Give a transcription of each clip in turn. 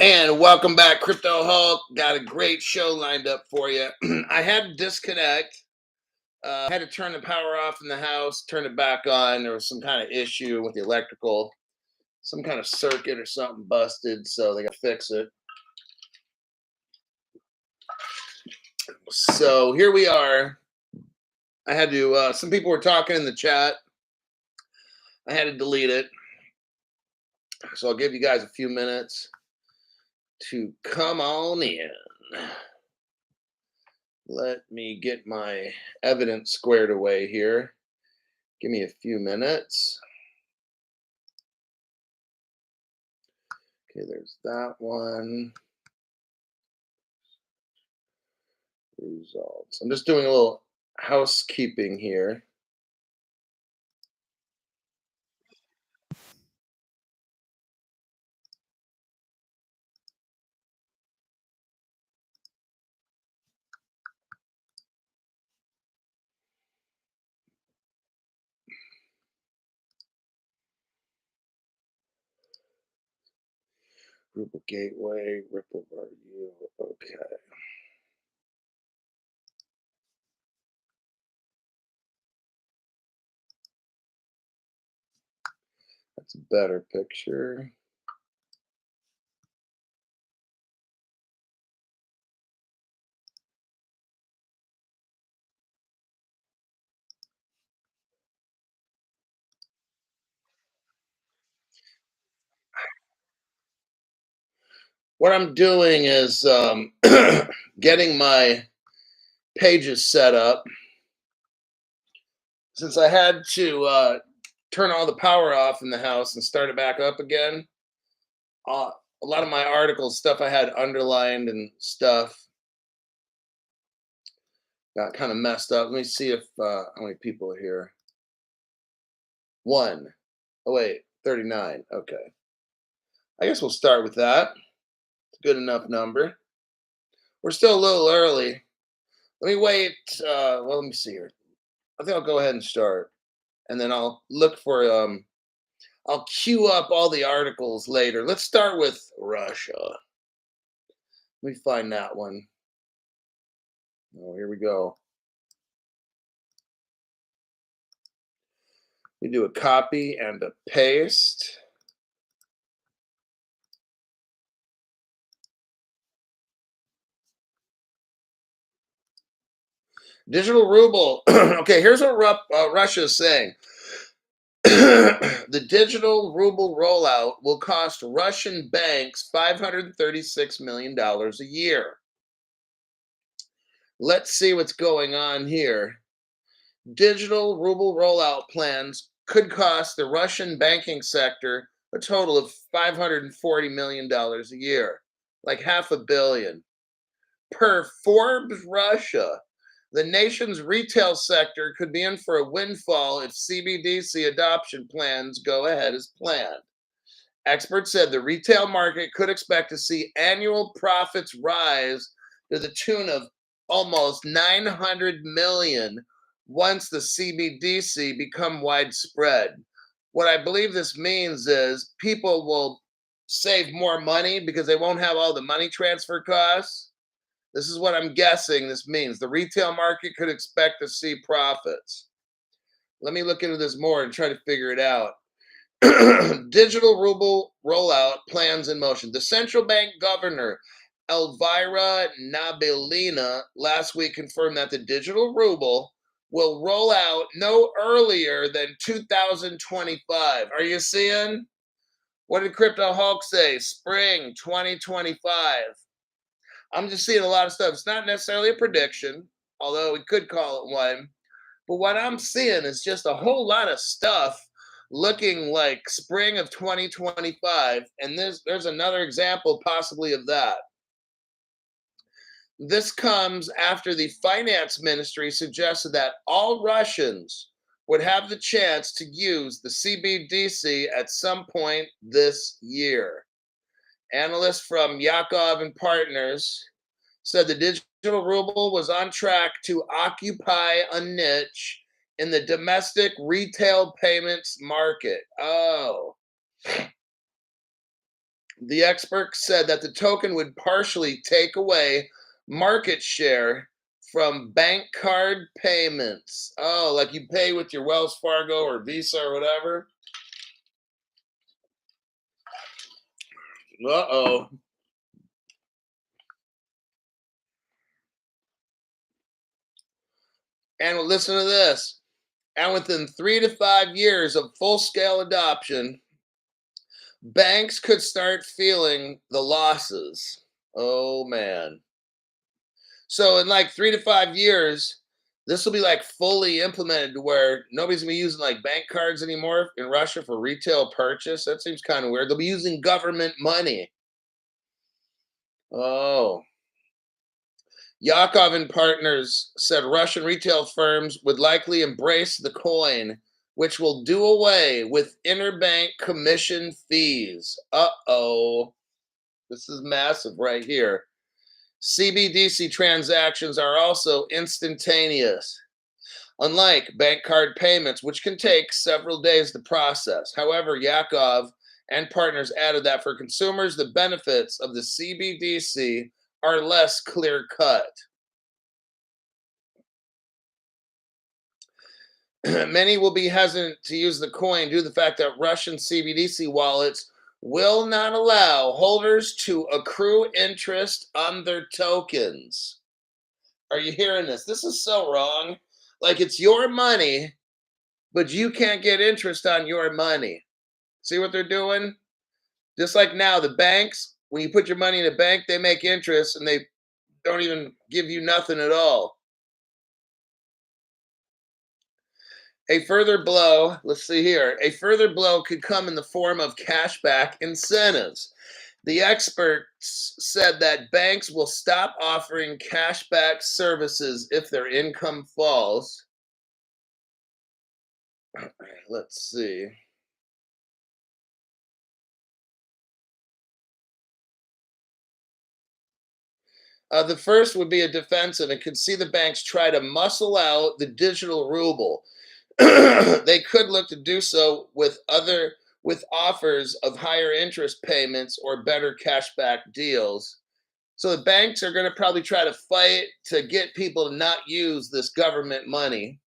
And welcome back, Crypto Hulk. Got a great show lined up for you. I had to disconnect. I had to turn the power off in the house, turn it back on. There was some kind of issue with the electrical, some kind of circuit or something busted, so they got to fix it. So here we are. I had to, some people were talking in the chat. I had to delete it. So I'll give you guys a few minutes to come on in. Let me get my evidence squared away here. Give me a few minutes. Okay, there's that one. Results. I'm just doing a little housekeeping here. Ruble Gateway, Ripple RU. Okay. That's a better picture. What I'm doing is getting my pages set up. Since I had to turn all the power off in the house and start it back up again, a lot of my articles, stuff I had underlined and stuff, got kind of messed up. Let me see if how many people are here. One. Oh wait, 39. Okay. I guess we'll start with that. It's a good enough number. We're still a little early. Let me wait. Well, let me see here. I think I'll go ahead and start, and then I'll look for. I'll queue up all the articles later. Let's start with Russia. Let me find that one. Oh, here we go. We do a copy and a paste. Digital ruble. Okay, here's what Russia is saying. The digital ruble rollout will cost Russian banks $536 million a year. Let's see what's going on here. Digital ruble rollout plans could cost the Russian banking sector a total of $540 million a year, like $500 million. Per Forbes Russia, the nation's retail sector could be in for a windfall if CBDC adoption plans go ahead as planned. Experts said the retail market could expect to see annual profits rise to the tune of almost 900 million once the CBDC become widespread. What I believe this means is people will save more money because they won't have all the money transfer costs. This is what I'm guessing this means. The retail market could expect to see profits. Let me look into this more and try to figure it out. Digital ruble rollout plans in motion. The central bank governor, Elvira Nabiulina, last week confirmed that the digital ruble will roll out no earlier than 2025. Are you seeing? What did Crypto Hulk say? Spring 2025. I'm just seeing a lot of stuff. It's not necessarily a prediction, although we could call it one. But what I'm seeing is just a whole lot of stuff looking like spring of 2025. And there's another example possibly of that. This comes after the finance ministry suggested that all Russians would have the chance to use the CBDC at some point this year. Analysts from Yakov and Partners said the digital ruble was on track to occupy a niche in the domestic retail payments market. Oh. The expert said that the token would partially take away market share from bank card payments. Oh, like you pay with your Wells Fargo or Visa or whatever. Uh oh. And listen to this. And within 3 to 5 years of full scale adoption, banks could start feeling the losses. Oh, man. So, in like 3 to 5 years, this will be like fully implemented to where nobody's gonna be using like bank cards anymore in Russia for retail purchase. That seems kind of weird. They'll be using government money. Oh. Yakov and partners said Russian retail firms would likely embrace the coin, which will do away with interbank commission fees. Uh-oh. This is massive right here. CBDC transactions are also instantaneous, unlike bank card payments, which can take several days to process. However, Yakov and partners added that for consumers, the benefits of the CBDC are less clear cut. Many will be hesitant to use the coin due to the fact that Russian CBDC wallets will not allow holders to accrue interest on their tokens. Are you hearing this? This is so wrong. Like it's your money, but you can't get interest on your money. See what they're doing? Just like now, the banks, when you put your money in a bank, they make interest and they don't even give you nothing at all. A further blow, let's see here, a further blow could come in the form of cashback incentives. The experts said that banks will stop offering cashback services if their income falls. Let's see. The first would be a defensive and could see the banks try to muscle out the digital ruble. They could look to do so with offers of higher interest payments or better cashback deals. So the banks are going to probably try to fight to get people to not use this government money.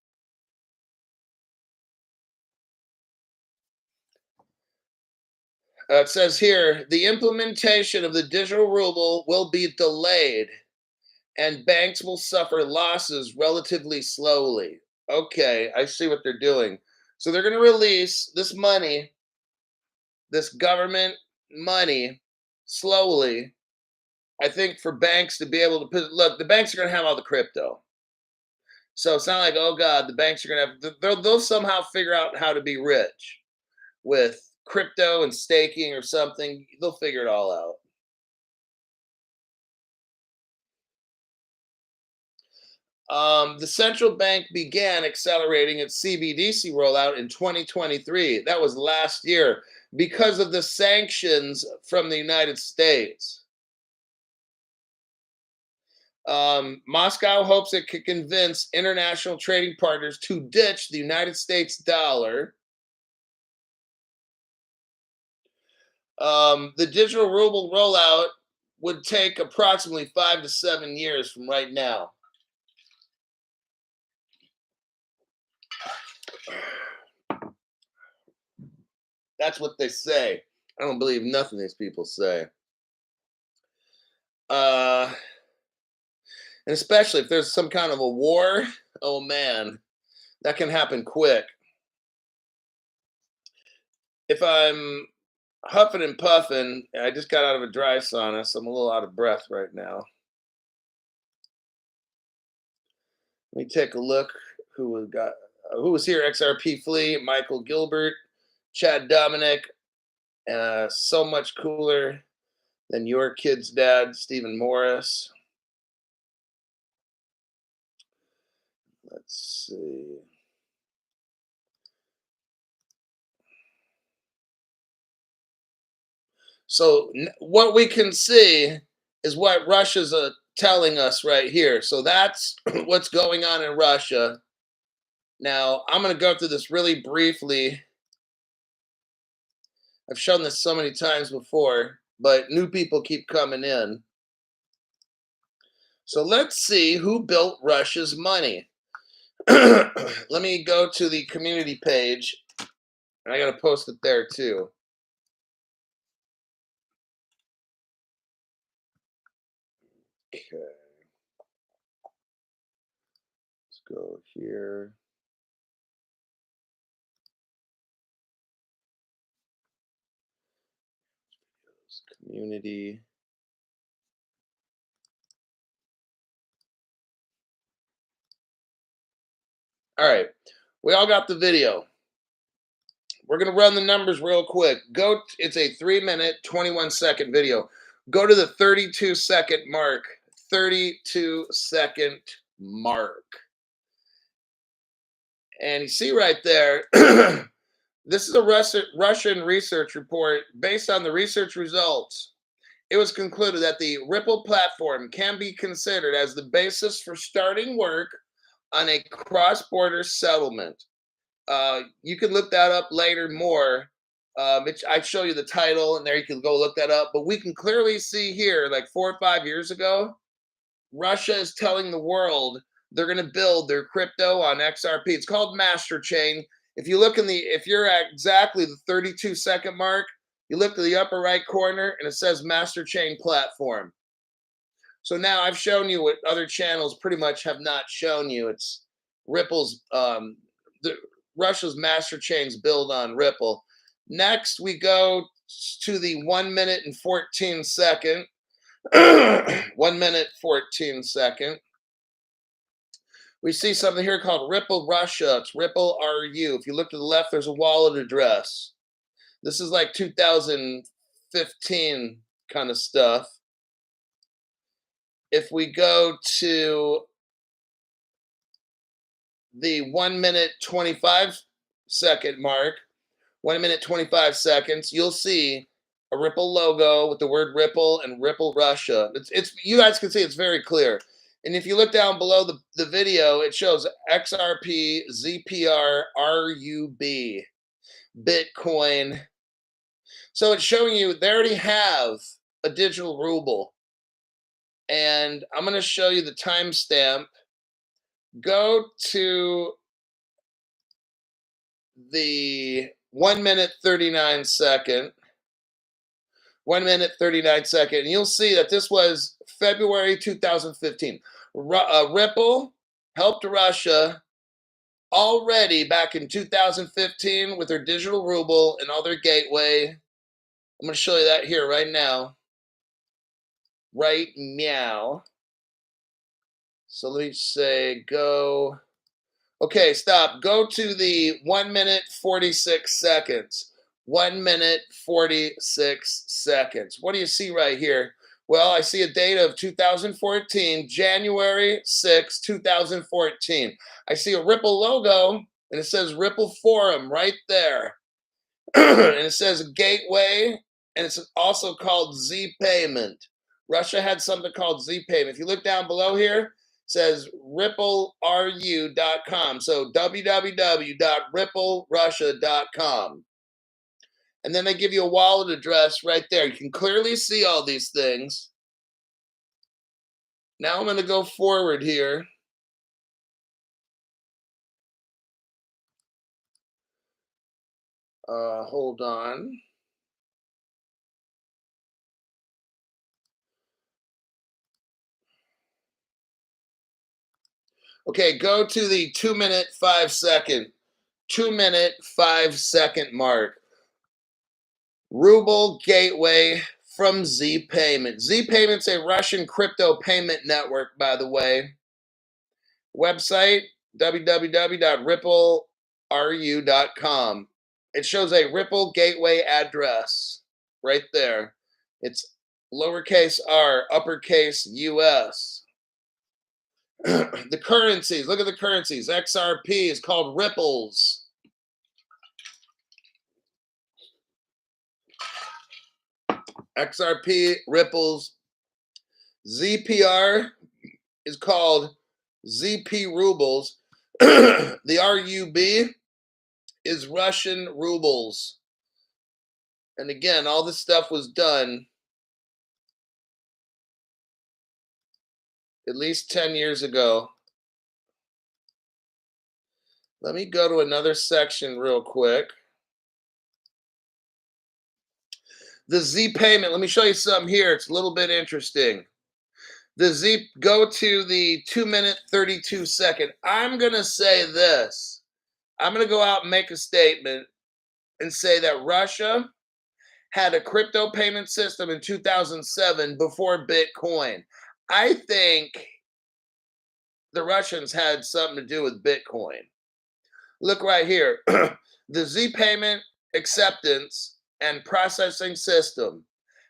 It says here the implementation of the digital ruble will be delayed and banks will suffer losses relatively slowly. Okay, I see what they're doing. So they're going to release this money, this government money, slowly. I think for banks to be able to put, look, the banks are going to have all the crypto. So it's not like, oh God, the banks are going to have, they'll somehow figure out how to be rich with crypto and staking or something. They'll figure it all out. The central bank began accelerating its CBDC rollout in 2023. That was last year because of the sanctions from the United States. Moscow hopes it could convince international trading partners to ditch the United States dollar. The digital ruble rollout would take approximately 5 to 7 years from right now. That's what they say. I don't believe nothing these people say. Uh, and especially if there's some kind of a war, oh man, that can happen quick. If I'm huffing and puffing, I just got out of a dry sauna, so I'm a little out of breath right now. Let me take a look who was here. XRP Flea, Michael Gilbert, Chad Dominic, so much cooler than your kid's dad, Stephen Morris. Let's see. So what we can see is what Russia's telling us right here. So that's what's going on in Russia. Now, I'm going to go through this really briefly. I've shown this so many times before. but new people keep coming in. So let's see who built Russia's money. Let me go to the community page, and I got to post it there too. Okay, let's go here. Community. All right, we all got the video. We're gonna run the numbers real quick. It's a 3-minute, 21-second video. Go to the 32-second mark. 32-second mark. And you see right there, this is a Russian research report. Based on the research results, it was concluded that the Ripple platform can be considered as the basis for starting work on a cross-border settlement. You can look that up later more. I show you the title, and there you can go look that up. But we can clearly see here, like 4 or 5 years ago, Russia is telling the world they're going to build their crypto on XRP. It's called Master Chain. If you're at exactly the 32-second mark, you look to the upper right corner, and it says Master Chain platform. So now I've shown you what other channels pretty much have not shown you. It's Ripple's Russia's master chains build on Ripple. Next, we go to the 1 minute and 14 second. 1 minute, 14 second. We see something here called Ripple Russia. It's Ripple RU. If you look to the left, there's a wallet address. This is like 2015 kind of stuff. If we go to the 1 minute, 25 second mark, 1 minute, 25 seconds, you'll see a Ripple logo with the word Ripple and Ripple Russia. It's you guys can see it's very clear. And if you look down below the video, it shows XRP, ZPR, RUB, Bitcoin. So it's showing you they already have a digital ruble. And I'm going to show you the timestamp. Go to the 1 minute, 39 second. 1 minute, 39 second. And you'll see that this was February 2015. Ripple helped Russia already back in 2015 with their digital ruble and all their gateway. I'm going to show you that here right now. Right meow. So let me say go. Okay, stop. Go to the 1 minute, 46 seconds. 1 minute, 46 seconds. What do you see right here? Well, I see a date of 2014, January 6, 2014. I see a Ripple logo, and it says Ripple Forum right there. And it says Gateway, and it's also called Z Payment. Russia had something called Z Payment. If you look down below here, it says rippleru.com. So www.ripplerussia.com. And then they give you a wallet address right there. You can clearly see all these things. Now I'm going to go forward here. Hold on. Okay, go to the 2 minute, 5 second. 2 minute, 5 second mark. Ruble gateway from Z Payment. Z Payment's a Russian crypto payment network, by the way. Website www.rippleru.com. It shows a Ripple gateway address right there. It's lowercase r, uppercase US. The currencies, look at the currencies. XRP is called Ripples. XRP, Ripples. ZPR is called ZP Rubles. The RUB is Russian rubles. And again, all this stuff was done at least 10 years ago. Let me go to another section real quick. The Z payment, let me show you something here. It's a little bit interesting. The Z, go to the 2-minute, 32-second. I'm going to say this. I'm going to go out and make a statement and say that Russia had a crypto payment system in 2007 before Bitcoin. I think the Russians had something to do with Bitcoin. Look right here. The Z payment acceptance and processing system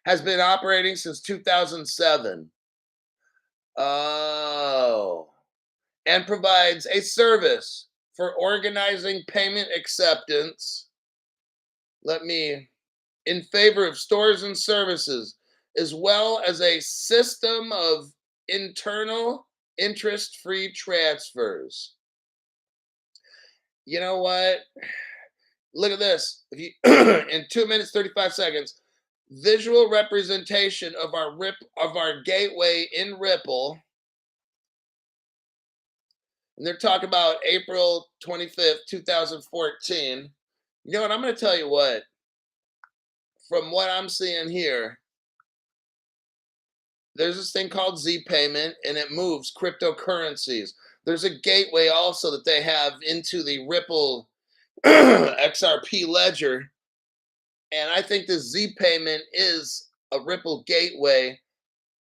has been operating since 2007. Oh. And provides a service for organizing payment acceptance. In favor of stores and services, as well as a system of internal interest-free transfers. You know what? Look at this. If you in 2 minutes 35 seconds, visual representation of our gateway in Ripple. And they're talking about April 25th, 2014. You know what? I'm going to tell you what. From what I'm seeing here, there's this thing called Z payment, and it moves cryptocurrencies. There's a gateway also that they have into the Ripple XRP ledger. And I think the Z payment is a Ripple gateway.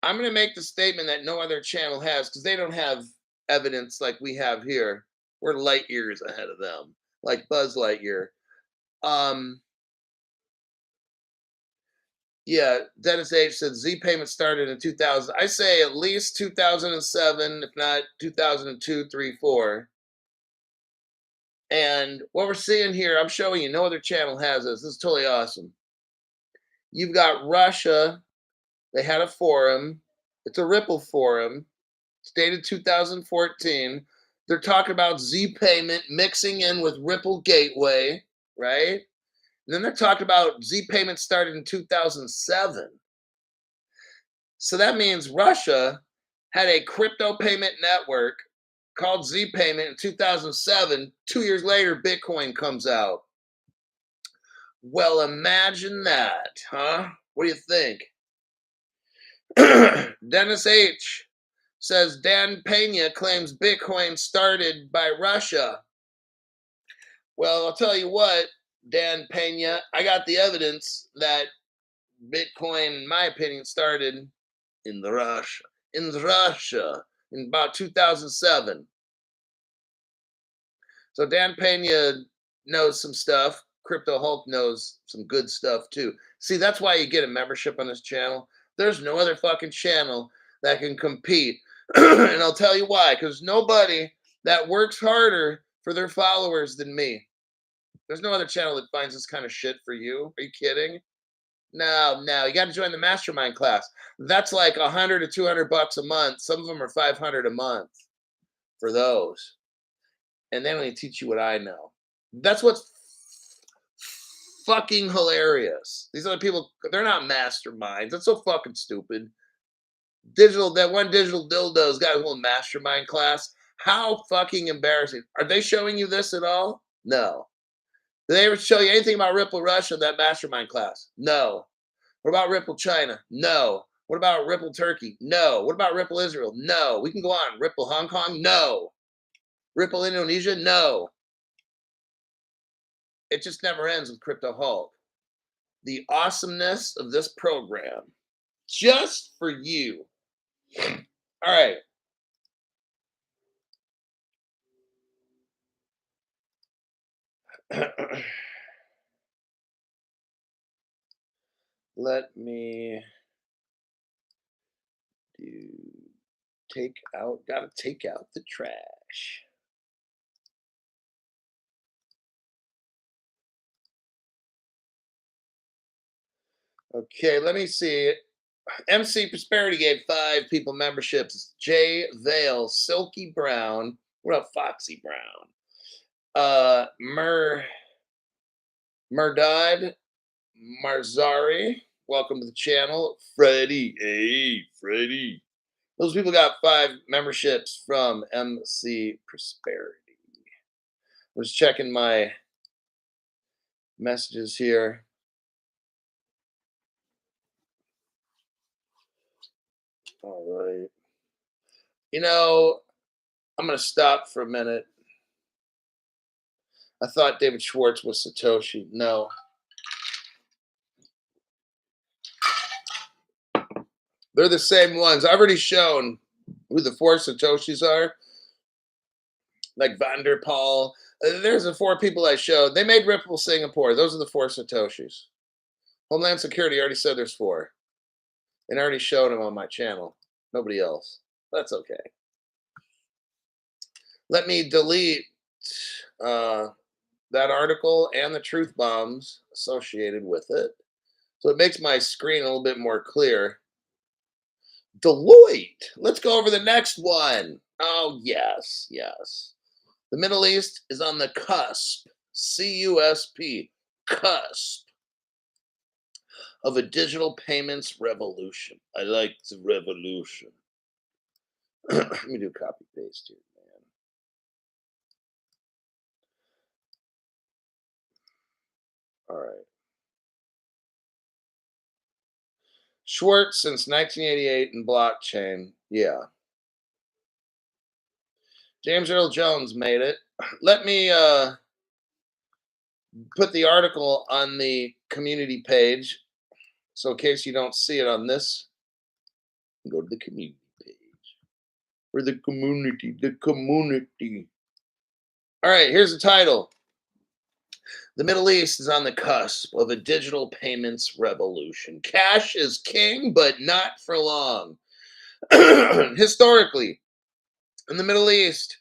I'm going to make the statement that no other channel has because they don't have evidence like we have here. We're light years ahead of them, like Buzz Lightyear. Yeah, Dennis H said Z payment started in 2000. I say at least 2007, if not 2002, 3, 4. And what we're seeing here, I'm showing you, no other channel has this. This is totally awesome. You've got Russia. They had a forum. It's a Ripple forum. It's dated 2014. They're talking about Z payment mixing in with Ripple Gateway, right? And then they're talking about Z payment started in 2007. So that means Russia had a crypto payment network called Z Payment in 2007. 2 years later, Bitcoin comes out. Well, imagine that, huh? What do you think? Dennis H says Dan Pena claims Bitcoin started by Russia. Well, I'll tell you what, Dan Pena, I got the evidence that Bitcoin, in my opinion, started in Russia in about 2007. So Dan Pena knows some stuff. Crypto Hulk knows some good stuff too. See, that's why you get a membership on this channel. There's no other fucking channel that can compete. And I'll tell you why, because nobody that works harder for their followers than me. There's no other channel that finds this kind of shit for you. Are you kidding? No, you got to join the mastermind class. That's like 100 to 200 bucks a month. Some of them are 500 a month for those. And they only teach you what I know. That's what's fucking hilarious. These other people, they're not masterminds. That's so fucking stupid. That one digital dildo's got a little mastermind class. How fucking embarrassing. Are they showing you this at all? No. Did they ever show you anything about Ripple Russia, that mastermind class? No. What about Ripple China? No. What about Ripple Turkey? No. What about Ripple Israel? No. We can go on. Ripple Hong Kong? No. Ripple Indonesia? No. It just never ends with Crypto Hulk. The awesomeness of this program. Just for you. All right. Let me gotta take out the trash. Okay, let me see. MC Prosperity gave 5 people memberships. Jay Vale, Silky Brown. What up, Foxy Brown? Murdad Marzari. Welcome to the channel. Freddie. Hey, Freddie. Those people got 5 memberships from MC Prosperity. Was checking my messages here. All right. You know, I'm going to stop for a minute. I thought David Schwartz was Satoshi. No, they're the same ones. I've already shown who the 4 Satoshis are, like Vanderpaul. There's the 4 people I showed. They made Ripple Singapore. Those are the 4 Satoshis. Homeland Security already said there's 4. And I already showed them on my channel. Nobody else. That's okay. Let me delete uh, that article and the truth bombs associated with it. So it makes my screen a little bit more clear. Deloitte. Let's go over the next one. Oh, yes, yes. The Middle East is on the cusp, CUSP, cusp of a digital payments revolution. I like the revolution. Let me do copy paste here, man. All right. Schwartz since 1988 in blockchain. Yeah. James Earl Jones made it. Let me put the article on the community page. So in case you don't see it on this, go to the community page. For the community, the community. All right, here's the title. The Middle East is on the cusp of a digital payments revolution. Cash is king, but not for long. Historically, in the Middle East,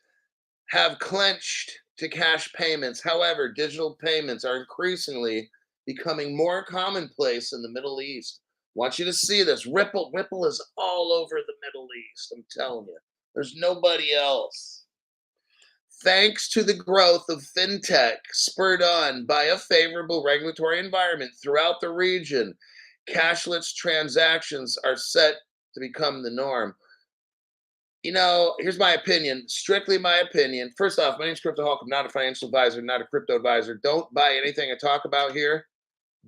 have clenched to cash payments. However, digital payments are increasingly becoming more commonplace in the Middle East. Want you to see this. Ripple is all over the Middle East. I'm telling you. There's nobody else. Thanks to the growth of fintech spurred on by a favorable regulatory environment throughout the region, cashless transactions are set to become the norm. You know, here's my opinion, strictly my opinion. First off, my name's Crypto Hulk. I'm not a financial advisor, not a crypto advisor. Don't buy anything I talk about here.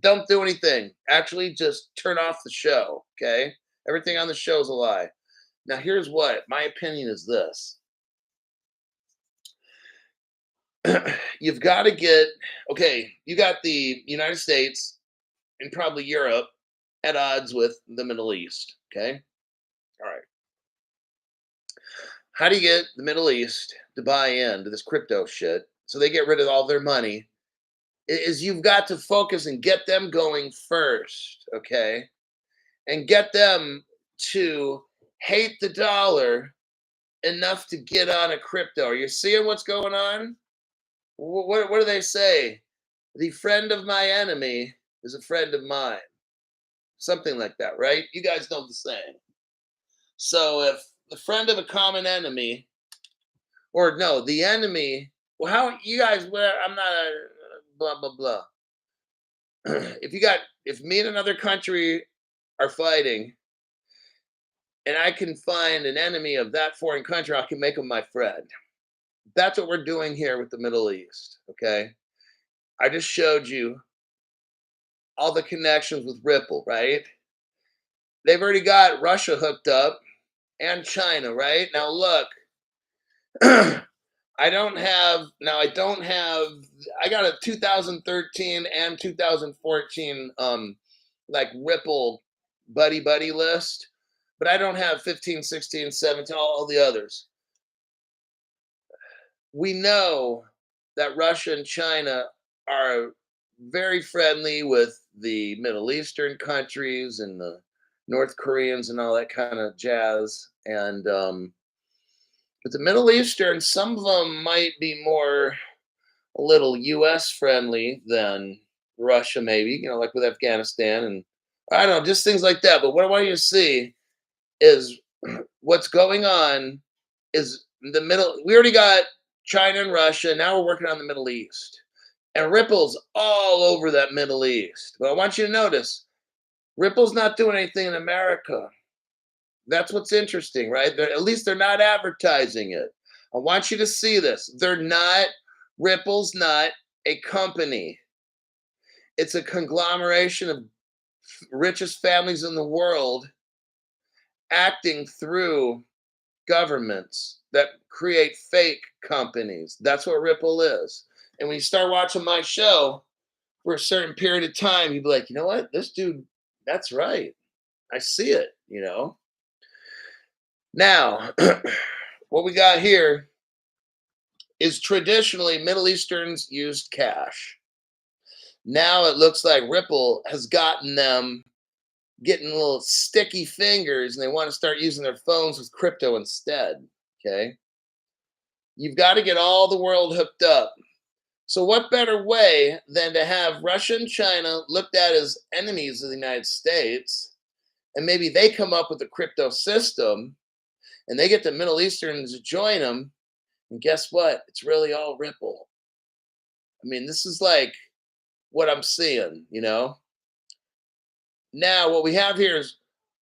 Don't do anything. Actually, just turn off the show, okay? Everything on the show is a lie. Now, here's what my opinion is this. You've got to get, okay, you got the United States and probably Europe at odds with the Middle East, okay? All right. How do you get the Middle East to buy into this crypto shit so they get rid of all their money? Is you've got to focus and get them going first, okay? And get them to hate the dollar enough to get on a crypto. Are you seeing what's going on? What do they say? The friend of my enemy is a friend of mine. Something like that, right? You guys know the saying. So if the friend of a common enemy, or no, the enemy, well, how you guys, well, I'm not a blah, blah, blah. If me and another country are fighting and I can find an enemy of that foreign country, I can make them my friend. That's what we're doing here with the Middle East, okay? I just showed you all the connections with Ripple, right? They've already got Russia hooked up and China, right? Now look, I got a 2013 and 2014 like Ripple buddy list, but I don't have 15, 16, 17, all the others. We know that Russia and China are very friendly with the Middle Eastern countries and the North Koreans and all that kind of jazz. And but the Middle Eastern, some of them might be more a little U.S. friendly than Russia, maybe, you know, like with Afghanistan and I don't know, just things like that. But what I want you to see is what's going on is the middle. We already got China and Russia. Now we're working on the Middle East. And Ripple's all over that Middle East. But I want you to notice Ripple's not doing anything in America. That's what's interesting, right? At least they're not advertising it. I want you to see this. Ripple's not a company. It's a conglomeration of richest families in the world acting through governments that create fake companies. That's what Ripple is. And when you start watching my show for a certain period of time, you'd be like, you know what? This dude, that's right. I see it. Now, what we got here is traditionally Middle Easterns used cash. Now it looks like Ripple has gotten them getting little sticky fingers and they want to start using their phones with crypto instead. Okay. You've got to get all the world hooked up. So, what better way than to have Russia and China looked at as enemies of the United States, and maybe they come up with a crypto system and they get the Middle Easterns to join them, and guess what? It's really all Ripple. I mean, this is like what I'm seeing. Now, what we have here is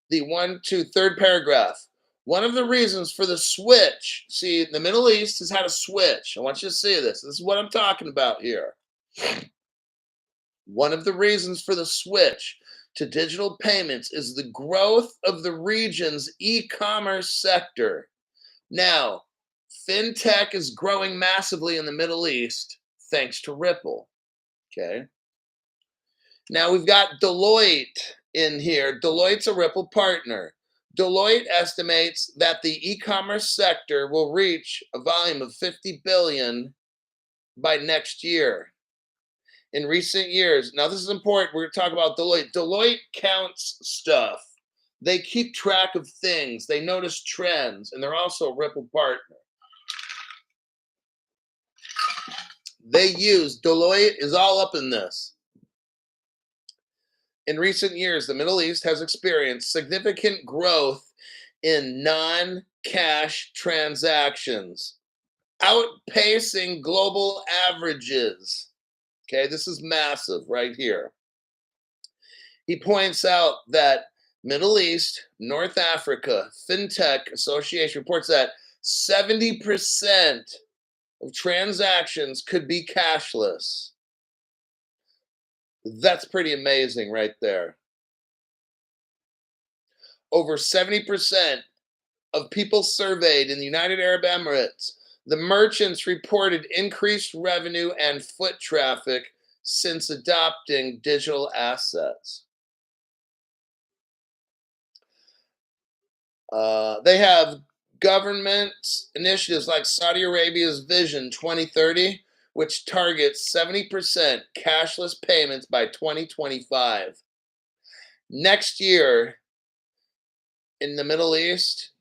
the third paragraph. One of the reasons for the switch, see, the Middle East has had a switch. I want you to see this. This is what I'm talking about here. One of the reasons for the switch to digital payments is the growth of the region's e-commerce sector. Now, fintech is growing massively in the Middle East thanks to Ripple. Okay. Now we've got Deloitte in here. Deloitte's a Ripple partner. Deloitte estimates that the e-commerce sector will reach a volume of 50 billion by next year. In recent years, now this is important, we're going to talk about Deloitte. Deloitte counts stuff. They keep track of things. They notice trends, and they're also a Ripple partner. Deloitte is all up in this. In recent years, the Middle East has experienced significant growth in non-cash transactions, outpacing global averages. Okay, this is massive right here. He points out that Middle East, North Africa, FinTech Association reports that 70% of transactions could be cashless. That's pretty amazing right there. Over 70% of people surveyed in the United Arab Emirates, the merchants reported increased revenue and foot traffic since adopting digital assets. They have government initiatives like Saudi Arabia's Vision 2030, which targets 70% cashless payments by 2025. Next year in the Middle East,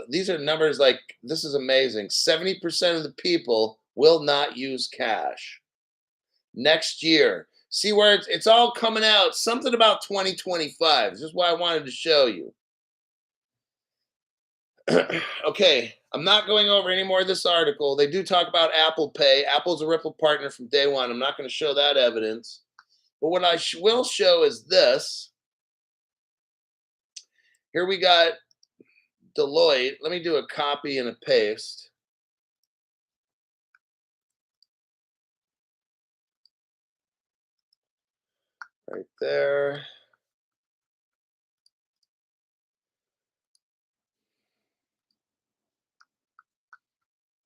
these are numbers like this is amazing. 70% of the people will not use cash. Next year. See where it's all coming out. Something about 2025. This is why I wanted to show you. Okay, I'm not going over any more of this article. They do talk about Apple Pay. Apple's a Ripple partner from day one. I'm not going to show that evidence. But what I will show is this. Here we got Deloitte. Let me do a copy and a paste. Right there.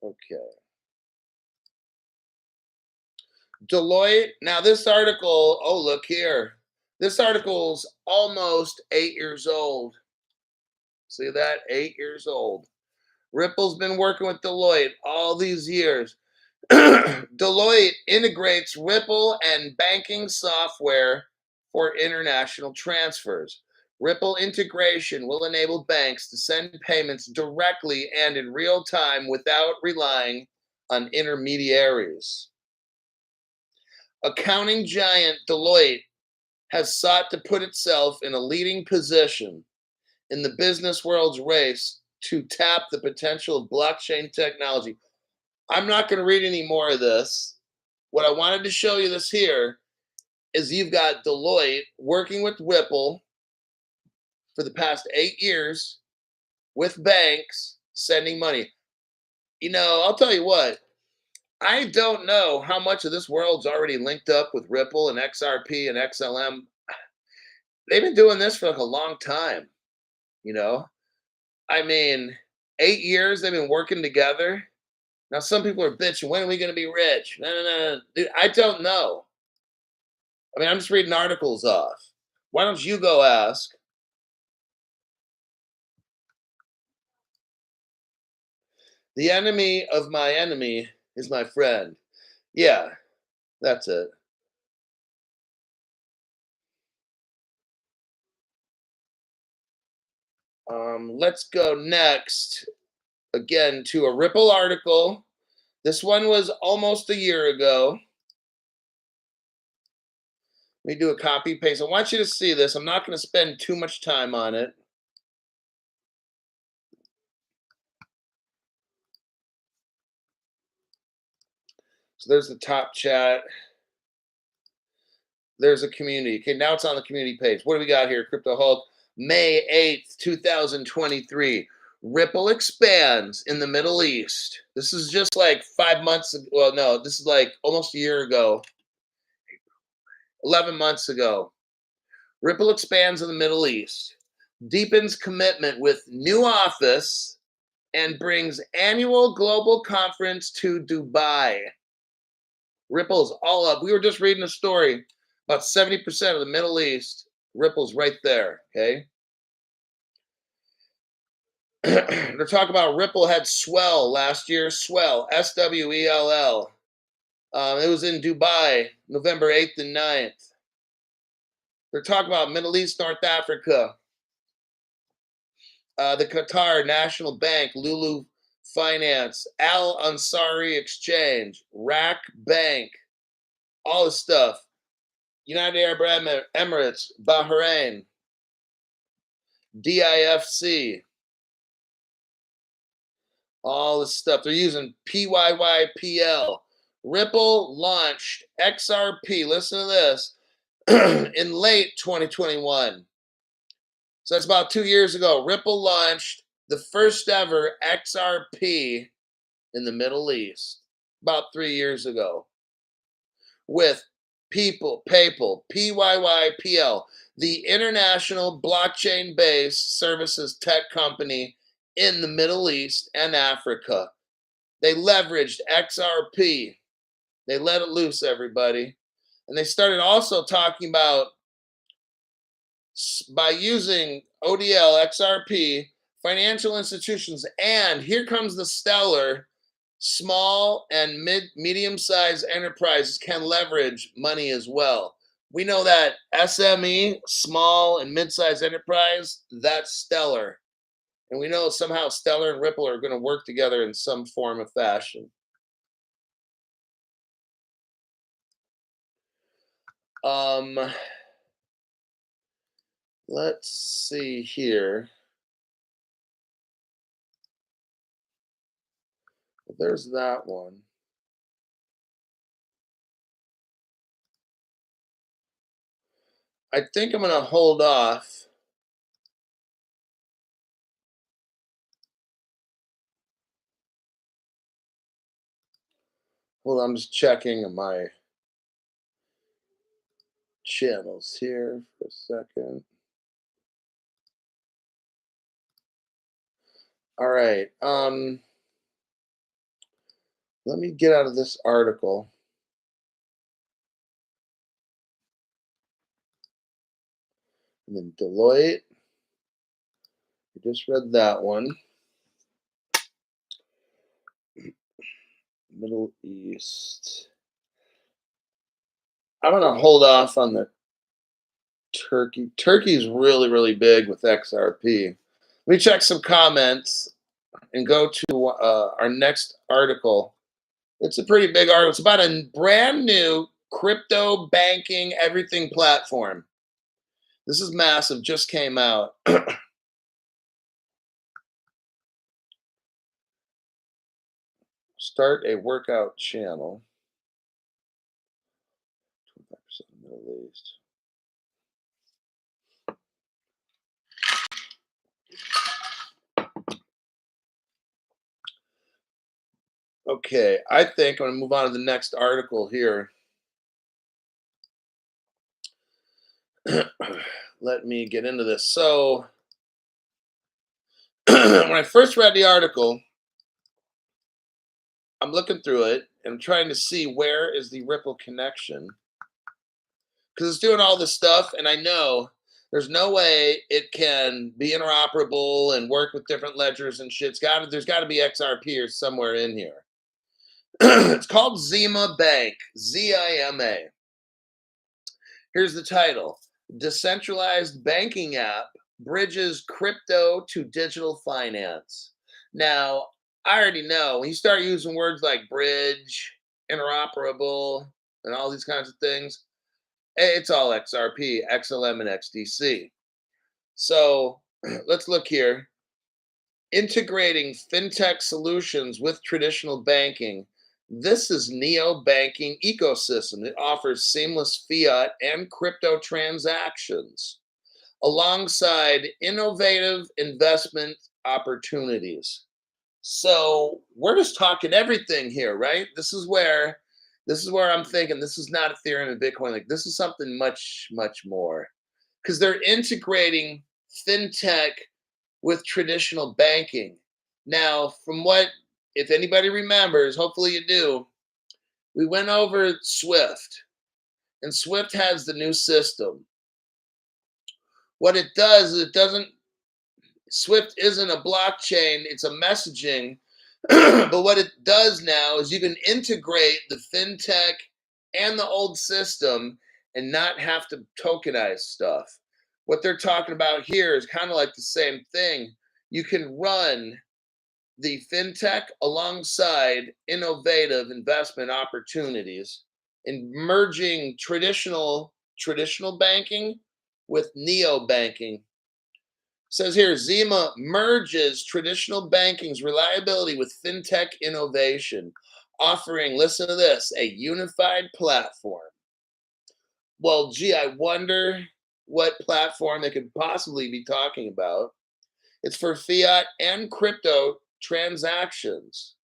Okay. Deloitte. Now, this article, oh, look here. This article's almost 8 years old. See that? 8 years old. Ripple's been working with Deloitte all these years. Deloitte integrates Ripple and banking software for international transfers. Ripple integration will enable banks to send payments directly and in real time without relying on intermediaries. Accounting giant Deloitte has sought to put itself in a leading position in the business world's race to tap the potential of blockchain technology. I'm not going to read any more of this. What I wanted to show you this here is you've got Deloitte working with Ripple for the past 8 years with banks sending money. I'll tell you what, I don't know how much of this world's already linked up with Ripple and XRP and XLM. They've been doing this for like a long time, you know? I mean, 8 years they've been working together. Now, some people are bitching, when are we going to be rich? No, no, no, no. Dude, I don't know. I mean, I'm just reading articles off. Why don't you go ask? The enemy of my enemy is my friend. Yeah, that's it. Let's go next again to a Ripple article. This one was almost a year ago. Let me do a copy paste. I want you to see this. I'm not going to spend too much time on it. So there's the top chat. There's a community. Okay, now it's on the community page. What do we got here? Crypto Hulk, May 8th, 2023. Ripple expands in the Middle East. This is just like 5 months ago. Well, no, this is like almost a year ago, 11 months ago. Ripple expands in the Middle East, deepens commitment with new office, and brings annual global conference to Dubai. Ripple's all up. We were just reading a story about 70% of the Middle East. Ripple's right there. Okay. They're talking about Ripple had swell last year. Swell, SWELL. It was in Dubai, November 8th and 9th. They're talking about Middle East, North Africa. The Qatar National Bank, Lulu Finance, Al Ansari Exchange, Rack Bank, all this stuff. United Arab Emirates, Bahrain, DIFC, all this stuff. They're using PYYPL. Ripple launched XRP. Listen to this. In late 2021. So that's about 2 years ago. Ripple launched the first ever XRP in the Middle East about 3 years ago with PayPal, PYYPL, the international blockchain-based services tech company in the Middle East and Africa. They leveraged XRP. They let it loose, everybody. And they started also talking about, by using ODL, XRP, financial institutions, and here comes the stellar, small and medium-sized enterprises can leverage money as well. We know that SME, small and mid-sized enterprise, that's stellar. And we know somehow Stellar and Ripple are going to work together in some form of fashion. Let's see here. There's that one. I think I'm going to hold off. Well, I'm just checking my channels here for a second. All right. Let me get out of this article. And then Deloitte. I just read that one. Middle East. I'm going to hold off on the Turkey. Turkey's really, really big with XRP. Let me check some comments and go to our next article. It's a pretty big article. It's about a brand new crypto banking everything platform. This is massive, just came out. Start a workout channel. 25% Middle East. Okay, I think I'm going to move on to the next article here. Let me get into this. So, when I first read the article, I'm looking through it and I'm trying to see where is the Ripple connection because it's doing all this stuff, and I know there's no way it can be interoperable and work with different ledgers and shit. There's got to be XRP or somewhere in here. It's called Zema Bank, ZIMA. Here's the title: Decentralized Banking App Bridges Crypto to Digital Finance. Now, I already know when you start using words like bridge, interoperable, and all these kinds of things, it's all XRP, XLM, and XDC. So let's look here. Integrating fintech solutions with traditional banking. This is neo banking ecosystem. It offers seamless fiat and crypto transactions alongside innovative investment opportunities. So we're just talking everything here, right? This is where I'm thinking this is not Ethereum and Bitcoin. Like this is something much, much more. Because they're integrating fintech with traditional banking. Now, from what, if anybody remembers, hopefully you do, we went over Swift, and Swift has the new system. What it does is it doesn't, Swift isn't a blockchain, it's a messaging. But what it does now is you can integrate the fintech and the old system and not have to tokenize stuff. What they're talking about here is kind of like the same thing. You can run the fintech alongside innovative investment opportunities in merging traditional banking with neo banking. Says here, Zema merges traditional banking's reliability with fintech innovation, offering, listen to this, a unified platform. Well, gee, I wonder what platform they could possibly be talking about. It's for fiat and crypto transactions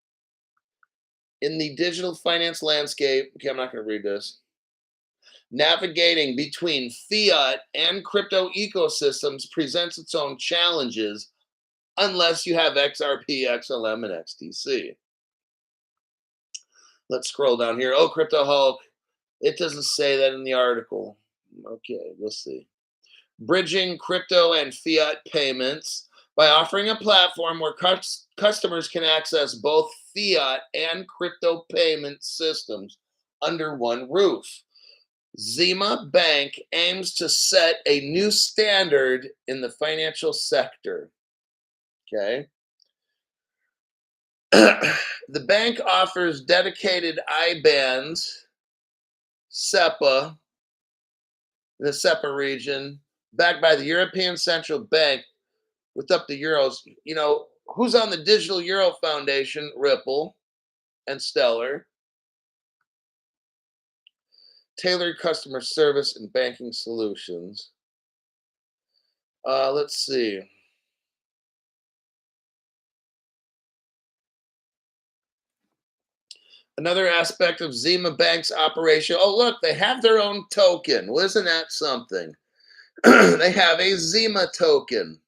in the digital finance landscape. Okay, I'm not going to read this. Navigating between fiat and crypto ecosystems presents its own challenges unless you have XRP, XLM, and XDC. Let's scroll down here. Oh, Crypto Hulk. It doesn't say that in the article. Okay, we'll see. Bridging crypto and fiat payments by offering a platform where customers can access both fiat and crypto payment systems under one roof. Zema Bank aims to set a new standard in the financial sector. Okay. The bank offers dedicated IBANs, SEPA, in the SEPA region, backed by the European Central Bank with up to euros. You know, who's on the Digital Euro Foundation? Ripple and Stellar. Tailored customer service and banking solutions. Let's see. Another aspect of Zema Bank's operation. Oh, look, they have their own token. Well, isn't that something? They have a Zema token,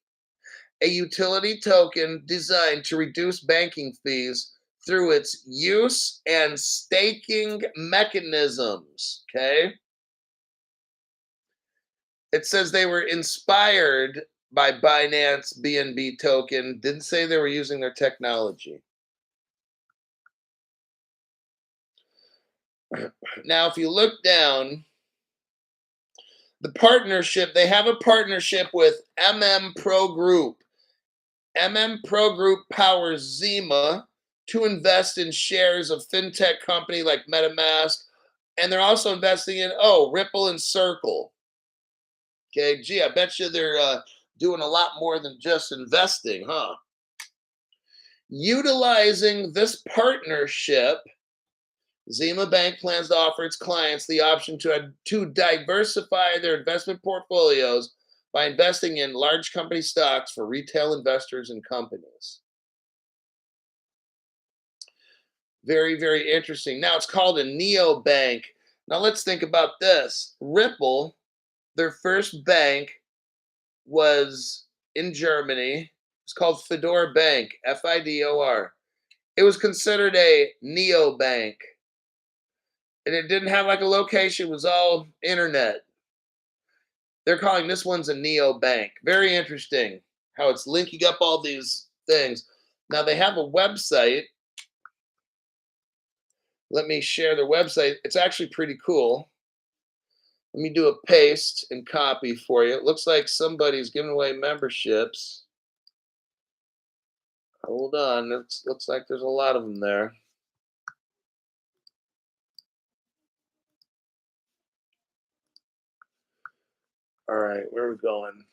a utility token designed to reduce banking fees through its use and staking mechanisms. Okay. It says they were inspired by Binance BNB token. Didn't say they were using their technology. Now, if you look down, the partnership, they have a partnership with Pro Group. Pro Group powers Zema to invest in shares of fintech company like MetaMask, and they're also investing in Ripple and Circle. Okay, gee, I bet you they're doing a lot more than just investing, huh? Utilizing this partnership, Zema Bank plans to offer its clients the option to diversify their investment portfolios by investing in large company stocks for retail investors and companies. Very, very interesting. Now it's called a neobank. Now let's think about this. Ripple, their first bank was in Germany. It's called Fedor Bank, Fidor. It was considered a neobank, and it didn't have like a location, it was all internet. They're calling this one's a neobank. Very interesting how it's linking up all these things. Now they have a website. Let me share their website. It's actually pretty cool. Let me do a paste and copy for you. It looks like somebody's giving away memberships. Hold on. It looks like there's a lot of them there. All right, where are we going?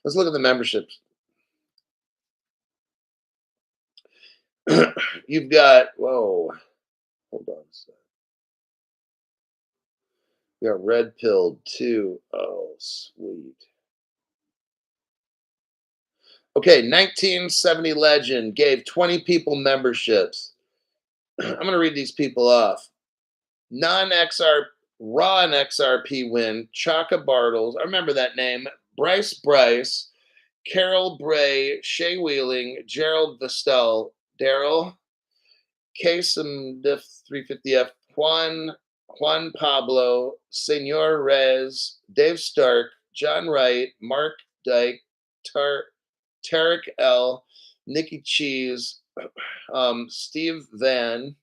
Let's look at the memberships. You've got, whoa, hold on a sec. You got red pilled too. Oh, sweet. Okay, 1970 legend gave 20 people memberships. I'm going to read these people off. Non-XR, raw and XRP win. Chaka Bartles. I remember that name. Bryce, Carol Bray, Shay Wheeling, Gerald Vestel, Daryl, Kasem Diff 350F, Juan Pablo, Senor Rez, Dave Stark, John Wright, Mark Dyke, Tarek L, Nikki Cheese, Steve Van,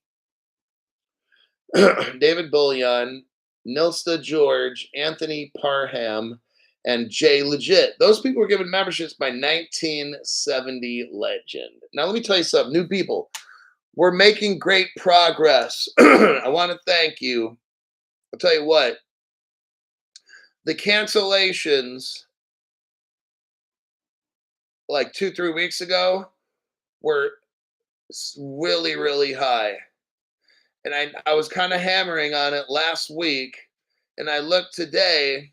David Bullion, Nilsta George, Anthony Parham, and Jay Legit. Those people were given memberships by 1970 legend. Now, let me tell you something, new people. We're making great progress. I want to thank you. I'll tell you what, the cancellations like 2-3 weeks ago were really, really high. And I was kind of hammering on it last week. And I looked today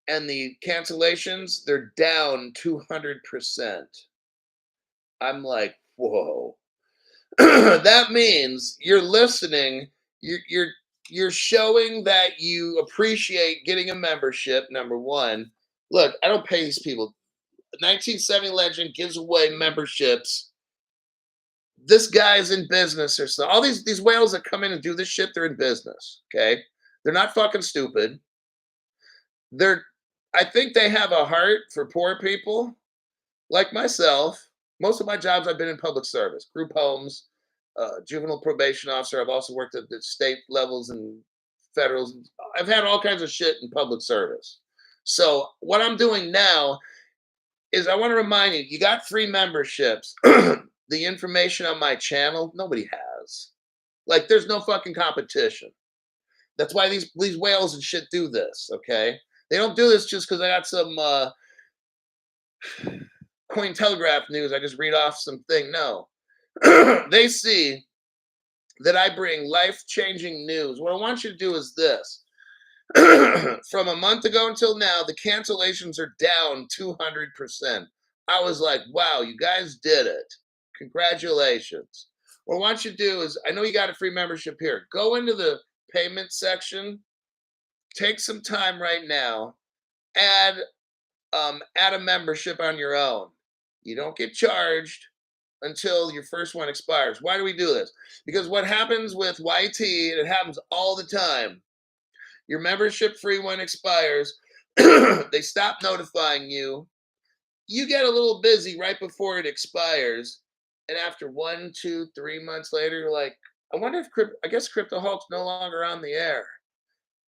and the cancellations, they're down 200%. I'm like, whoa. That means you're listening. You're showing that you appreciate getting a membership. Number one, look, I don't pay these people. 1970 legend gives away memberships. This guy's in business or so. All these whales that come in and do this shit, they're in business. Okay, they're not fucking stupid. I think they have a heart for poor people like myself. Most of my jobs, I've been in public service, group homes, juvenile probation officer. I've also worked at the state levels and federals. I've had all kinds of shit in public service. So what I'm doing now is I want to remind you, you got free memberships. The information on my channel, nobody has. Like, there's no fucking competition. That's why these whales and shit do this, okay? They don't do this just because I got some Cointelegraph news. I just read off some thing. No. They see that I bring life-changing news. What I want you to do is this. From a month ago until now, the cancellations are down 200%. I was like, wow, you guys did it. Congratulations. What I want you to do is, I know you got a free membership here. Go into the payment section. Take some time right now. Add a membership on your own. You don't get charged until your first one expires. Why do we do this? Because what happens with YT, and it happens all the time, your membership free one expires, they stop notifying you. You get a little busy right before it expires, and after 1, 2, 3 months later, you're like, I wonder if I guess Crypto Hulk's no longer on the air.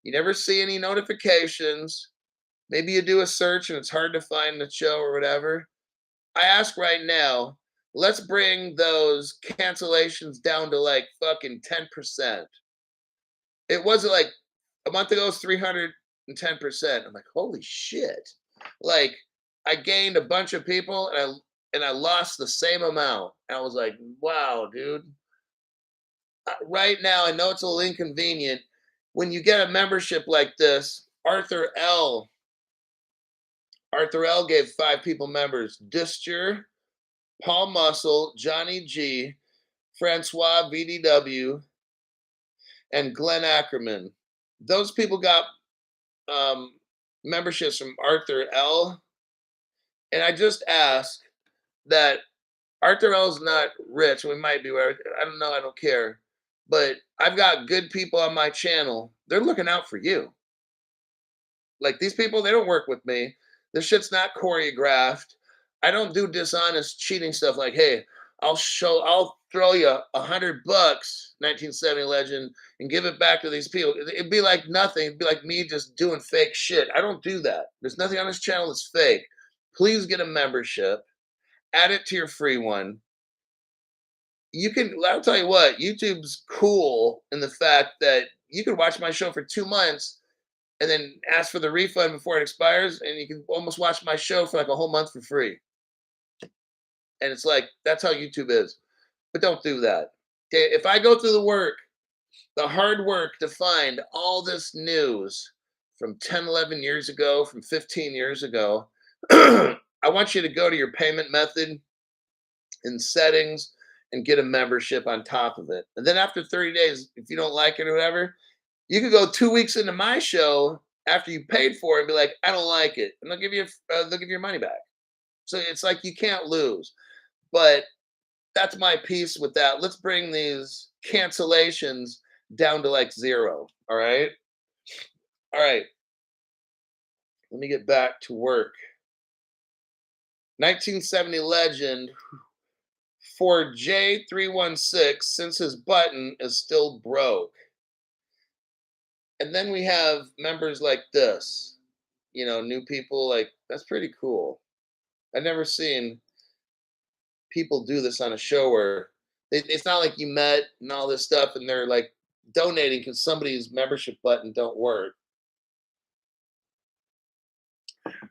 You never see any notifications. Maybe you do a search and it's hard to find the show or whatever. I ask right now, let's bring those cancellations down to like fucking 10%. It wasn't like a month ago, it was 310%. I'm like, holy shit. Like, I gained a bunch of people and I lost the same amount. And I was like, wow, dude. Right now, I know it's a little inconvenient. When you get a membership like this, Arthur L gave 5 people members. Distur, Paul Muscle, Johnny G, Francois VDW, and Glenn Ackerman. Those people got um, memberships from Arthur L. And I just ask that Arthur L's not rich. We might be where I don't know. I don't care. But I've got good people on my channel. They're looking out for you. Like these people, they don't work with me. This shit's not choreographed. I don't do dishonest cheating stuff like, hey, I'll throw you $100, 1970 legend, and give it back to these people. It'd be like nothing. It'd be like me just doing fake shit. I don't do that. There's nothing on this channel that's fake. Please get a membership. Add it to your free one. I'll tell you what, YouTube's cool in the fact that you can watch my show for 2 months and then ask for the refund before it expires, and you can almost watch my show for like a whole month for free. And it's like, that's how YouTube is. But don't do that. Okay, if I go through the hard work to find all this news from 10, 11 years ago, from 15 years ago, I want you to go to your payment method in settings and get a membership on top of it. And then after 30 days, if you don't like it or whatever, you could go 2 weeks into my show after you paid for it and be like, I don't like it. And they'll give you your money back. So it's like you can't lose. But that's my piece with that. Let's bring these cancellations down to like 0. All right. All right. Let me get back to work. 1970 legend for J316, since his button is still broke. And then we have members like this, new people. Like, that's pretty cool. I've never seen people do this on a show where it's not like you met and all this stuff and they're like donating because somebody's membership button don't work.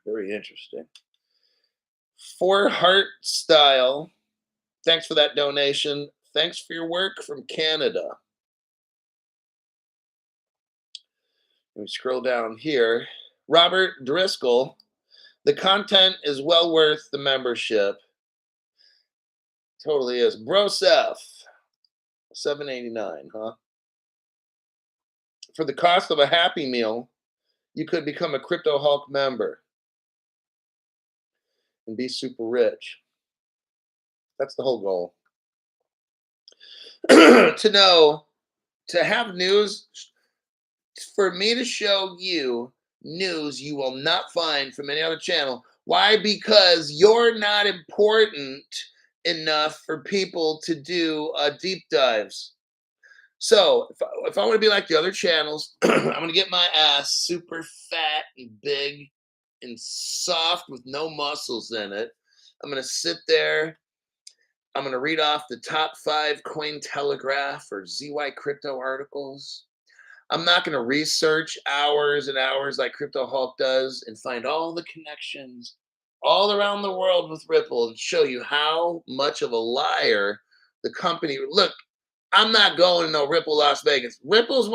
Very interesting. For Heart Style, thanks for that donation. Thanks for your work from Canada. Let me scroll down here. Robert Driscoll, the content is well worth the membership. Totally is. Brosef, $7.89, huh? For the cost of a Happy Meal, you could become a Crypto Hulk member and be super rich. That's the whole goal. To have news, for me to show you news you will not find from any other channel. Why? Because you're not important enough for people to do deep dives. So if I want to be like the other channels, I'm going to get my ass super fat and big and soft with no muscles in it. I'm going to sit there. I'm going to read off the top 5 Cointelegraph or ZY crypto articles. I'm not going to research hours and hours like Crypto Hulk does and find all the connections all around the world with Ripple and show you how much of a liar the company. Look, I'm not going to no Ripple Las Vegas. Ripple's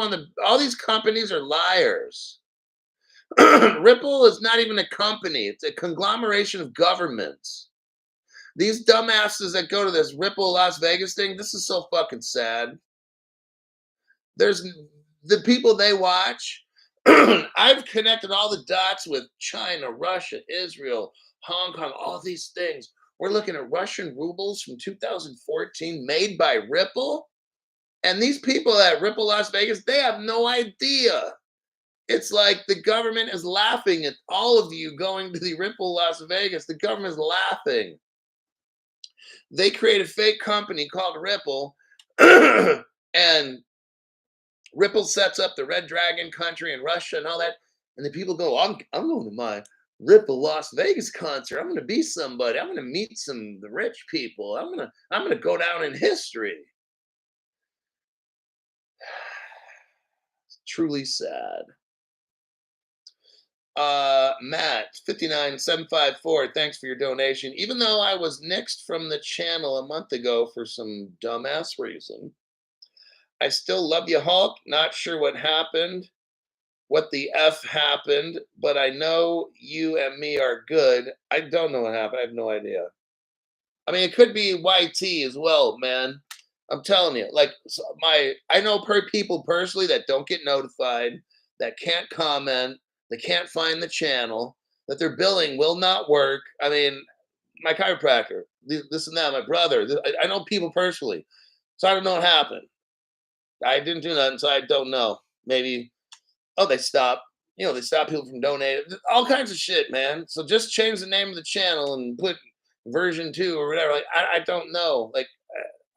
all these companies are liars. Ripple is not even a company. It's a conglomeration of governments. These dumbasses that go to this Ripple Las Vegas thing, this is so fucking sad. There's the people they watch. I've connected all the dots with China, Russia, Israel, Hong Kong, all these things. We're looking at Russian rubles from 2014 made by Ripple. And these people at Ripple Las Vegas, they have no idea. It's like the government is laughing at all of you going to the Ripple Las Vegas. The government is laughing. They create a fake company called Ripple, and Ripple sets up the Red Dragon country in Russia and all that. And the people go, I'm going to my Ripple Las Vegas concert. I'm going to be somebody. I'm going to meet the rich people. I'm going to go down in history. It's truly sad. Matt 59754, thanks for your donation. Even though I was nixed from the channel a month ago for some dumbass reason, I still love you, Hulk. Not sure what happened, what the F happened, but I know you and me are good. I don't know what happened. I have no idea. I mean, it could be YT as well, man. I'm telling you, like I know people personally that don't get notified, that can't comment, they can't find the channel, that their billing will not work. I mean, my chiropractor, this and that, my brother. I know people personally, so I don't know what happened. I didn't do nothing, so I don't know. Maybe they stop. They stop people from donating. All kinds of shit, man. So just change the name of the channel and put version 2 or whatever. Like I don't know. Like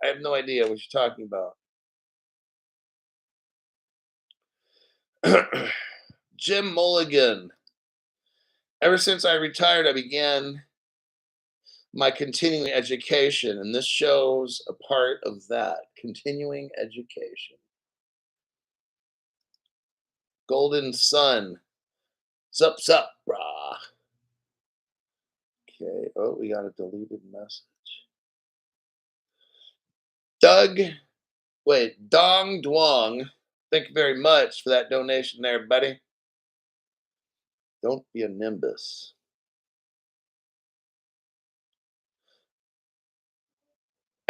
I have no idea what you're talking about. Jim Mulligan. Ever since I retired, I began my continuing education, and this shows a part of that continuing education. Golden Sun. Sup, sup, brah. Okay. Oh, we got a deleted message. Doug, wait, Dong Duong. Thank you very much for that donation there, buddy. Don't be a nimbus.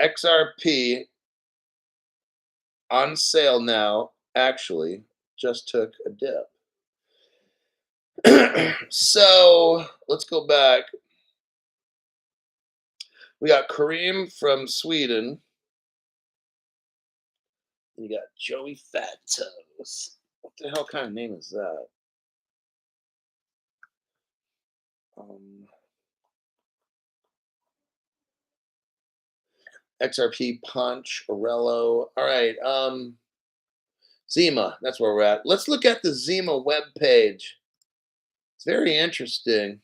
XRP on sale now, actually, just took a dip. So let's go back. We got Kareem from Sweden. And you got Joey Fat Toes. What the hell kind of name is that? XRP Punch, Orello. All right. Zema, that's where we're at. Let's look at the Zema web page. It's very interesting.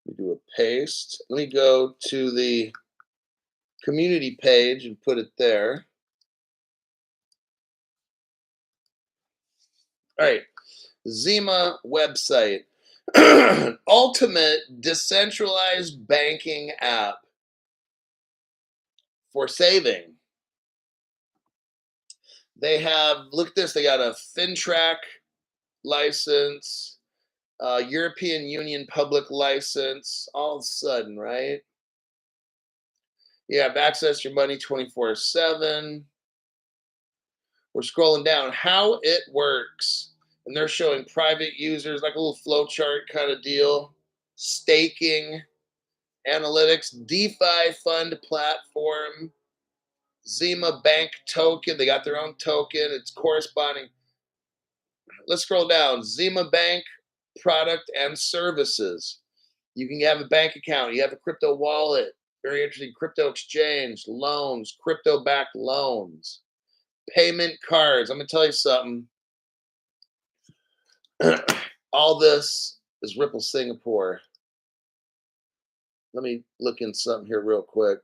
We do a paste. Let me go to the community page and put it there. All right. Zema website. Ultimate decentralized banking app for saving. They have, look at this, they got a FinTrack license, European Union public license, all of a sudden, right? You have access to your money 24/7. We're scrolling down how it works. And they're showing private users, like a little flow chart kind of deal, staking, analytics, DeFi fund platform, Zema Bank token. They got their own token. It's corresponding. Let's scroll down. Zema Bank product and services. You can have a bank account. You have a crypto wallet. Very interesting. Crypto exchange, loans, crypto backed loans, payment cards. I'm going to tell you something. All this is Ripple Singapore. Let me look in something here real quick.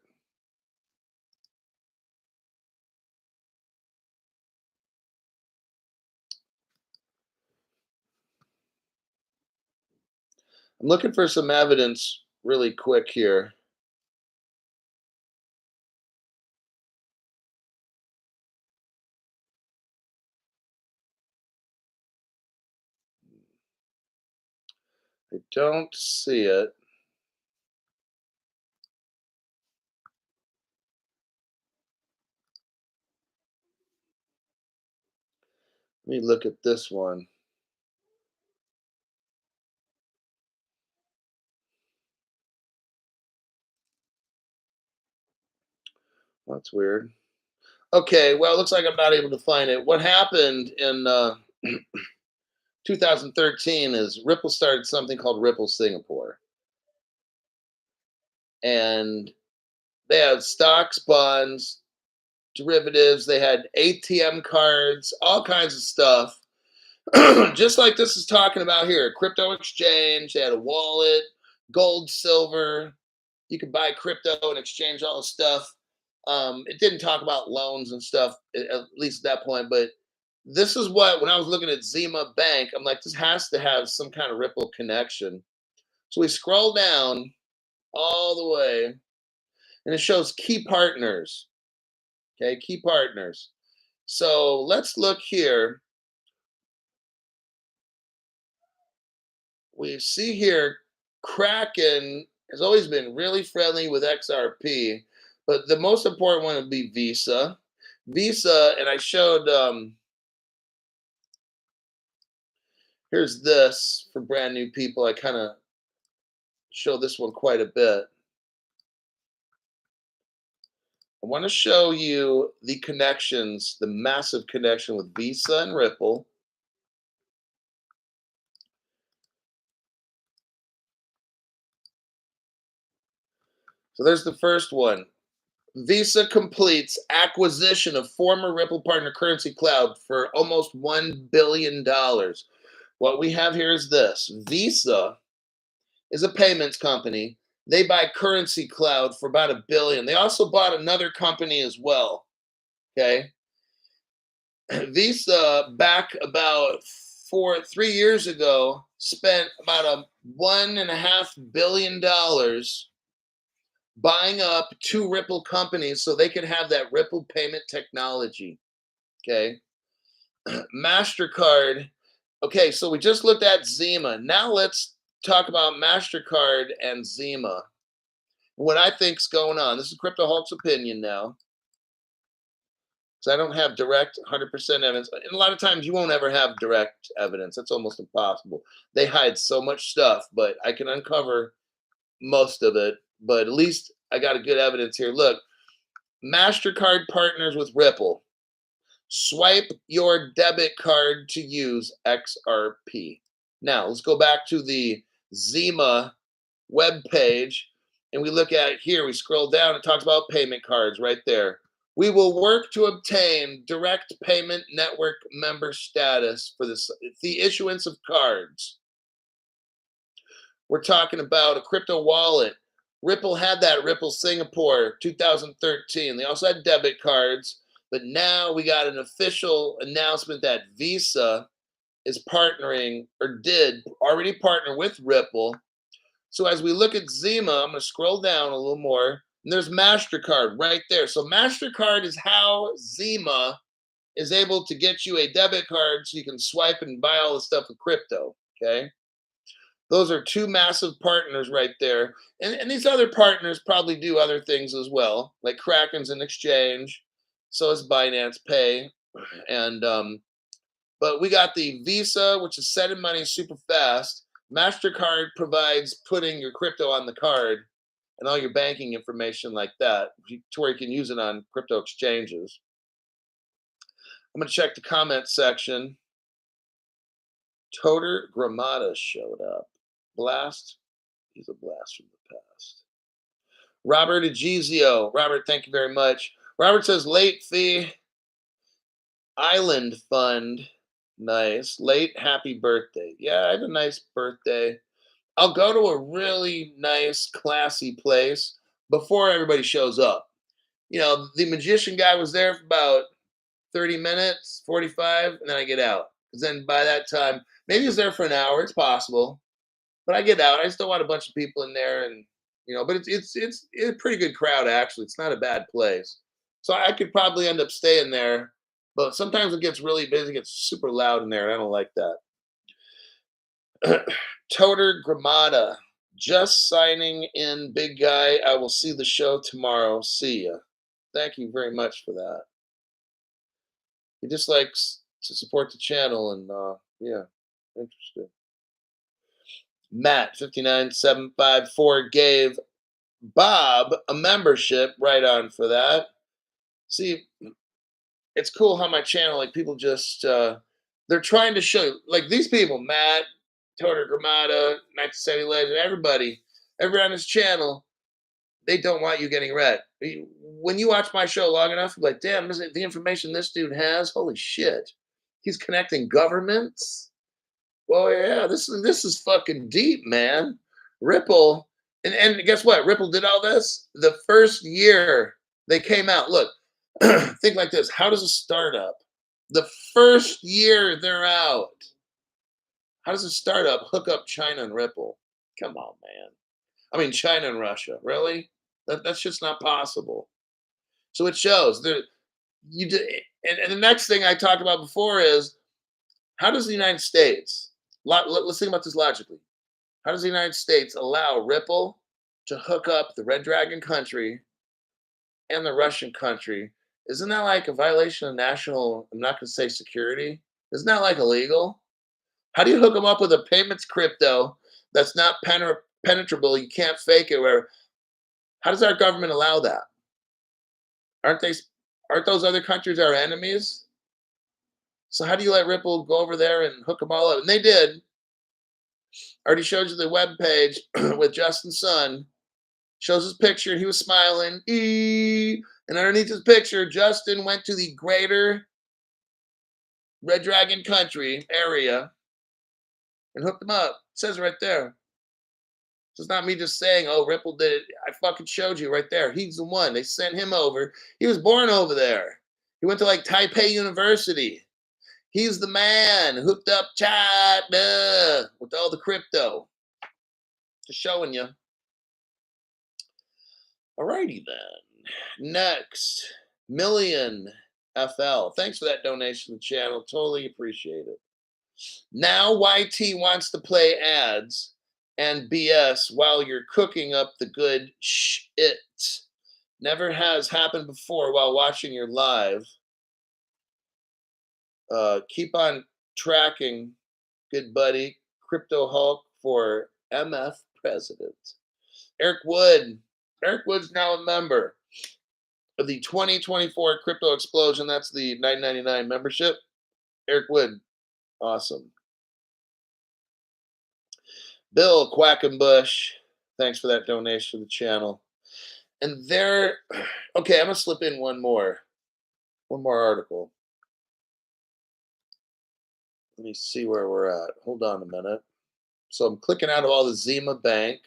I'm looking for some evidence really quick here. I don't see it. Let me look at this one. That's weird. Okay, well, it looks like I'm not able to find it. What happened in 2013 is Ripple started something called Ripple Singapore. And they had stocks, bonds, derivatives, they had ATM cards, all kinds of stuff. Just like this is talking about here, crypto exchange, they had a wallet, gold, silver. You could buy crypto and exchange all the stuff. It didn't talk about loans and stuff, at least at that point. But this is what, when I was looking at Zema Bank, I'm like, this has to have some kind of Ripple connection. So we scroll down all the way, and it shows key partners. Okay, key partners. So let's look here. We see here Kraken has always been really friendly with XRP, but the most important one would be Visa. Visa, and I showed, here's this for brand new people. I kind of show this one quite a bit. I want to show you the connections, the massive connection with Visa and Ripple. So there's the first one. Visa completes acquisition of former Ripple partner Currency Cloud for almost $1 billion. What we have here is this. Visa is a payments company. They buy Currency Cloud for about $1 billion. They also bought another company as well. Okay. Visa back about 3 years ago spent about a $1.5 billion buying up two Ripple companies so they could have that Ripple payment technology. Okay. MasterCard. Okay, so we just looked at Zema. Now let's talk about MasterCard and Zema. What I think's going on. This is Crypto Hulk's opinion now. Because I don't have direct 100% evidence. And a lot of times you won't ever have direct evidence. That's almost impossible. They hide so much stuff, but I can uncover most of it. But at least I got a good evidence here. Look, MasterCard partners with Ripple. Swipe your debit card to use XRP. Now, let's go back to the Zema web page and we look at here. We scroll down, it talks about payment cards right there. We will work to obtain direct payment network member status for the issuance of cards. We're talking about a crypto wallet. Ripple had that Ripple Singapore 2013. They also had debit cards, but now we got an official announcement that Visa is partnering or did already partner with Ripple. So as we look at Zema, I'm going to scroll down a little more, and there's MasterCard right there. So MasterCard is how Zema is able to get you a debit card so you can swipe and buy all the stuff with crypto, okay? Those are two massive partners right there. And these other partners probably do other things as well, like Kraken's an exchange, so is Binance Pay. And but we got the Visa, which is sending money super fast. MasterCard provides putting your crypto on the card and all your banking information like that to where you can use it on crypto exchanges. I'm going to check the comment section. Toter Gramada showed up. Blast. He's a blast from the past. Robert Agizio. Robert, thank you very much. Robert says late fee island fund. Nice. Late happy birthday. Yeah, I had a nice birthday. I'll go to a really nice, classy place before everybody shows up. You know, the magician guy was there for about 30 minutes, 45, and then I get out. Because then by that time, maybe he's there for an hour. It's possible. But I get out. I still want a bunch of people in there, and but it's a pretty good crowd actually. It's not a bad place, so I could probably end up staying there. But sometimes it gets really busy, it gets super loud in there, and I don't like that. Toter Gramada, just signing in, big guy. I will see the show tomorrow. See ya. Thank you very much for that. He just likes to support the channel, and yeah, interesting. Matt 59754 gave Bob a membership. Right on for that. See, it's cool how my channel, like people just they're trying to show like these people, Matt, Toter Gramada, 1970 Legend, everybody on this channel, they don't want you getting read. When you watch my show long enough, you're like, damn, the information this dude has, holy shit. He's connecting governments. Well, yeah, this is fucking deep, man. Ripple, and guess what? Ripple did all this the first year they came out. Look, think like this: how does a startup, the first year they're out, how does a startup hook up China and Ripple? Come on, man. I mean, China and Russia, really? That's just not possible. So it shows there. You did, and the next thing I talked about before is how does the United States? Let's think about this logically. How does the United States allow Ripple to hook up the Red Dragon country and the Russian country. Isn't that like a violation of national, I'm not going to say security? Isn't that like illegal? How do you hook them up with a payments crypto that's not penetrable? You can't fake it. Where how does our government allow that? Aren't they? Aren't those other countries our enemies? So how do you let Ripple go over there and hook them all up? And they did. I already showed you the web page with Justin Sun. Shows his picture. He was smiling. And underneath his picture, Justin went to the greater Red Dragon country area and hooked them up. It says right there. So it's not me just saying, oh, Ripple did it. I fucking showed you right there. He's the one. They sent him over. He was born over there. He went to like Taipei University. He's the man hooked up China with all the crypto. Just showing you. Alrighty then. Next, Million FL. Thanks for that donation to the channel. Totally appreciate it. Now YT wants to play ads and BS while you're cooking up the good shit. Never has happened before while watching your live. Keep on tracking, good buddy. Crypto Hulk for MF president. Eric Wood. Eric Wood's now a member of the 2024 Crypto Explosion. That's the $9.99 membership. Eric Wood. Awesome. Bill Quackenbush. Thanks for that donation to the channel. And there, okay, I'm going to slip in one more article. Let me see where we're at. Hold on a minute. So I'm clicking out of all the Zema Bank.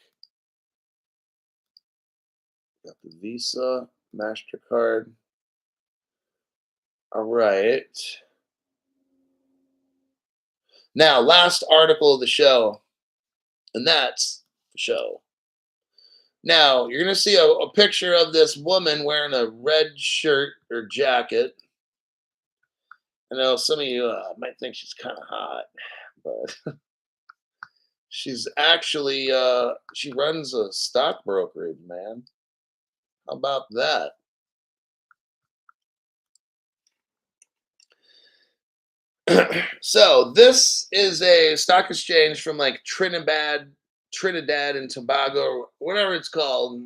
Got the Visa, MasterCard. All right. Now, last article of the show, and that's the show. Now, you're going to see a picture of this woman wearing a red shirt or jacket. I know some of you might think she's kind of hot, but she's actually, she runs a stock brokerage, man. How about that? So this is a stock exchange from like Trinidad and Tobago, whatever it's called.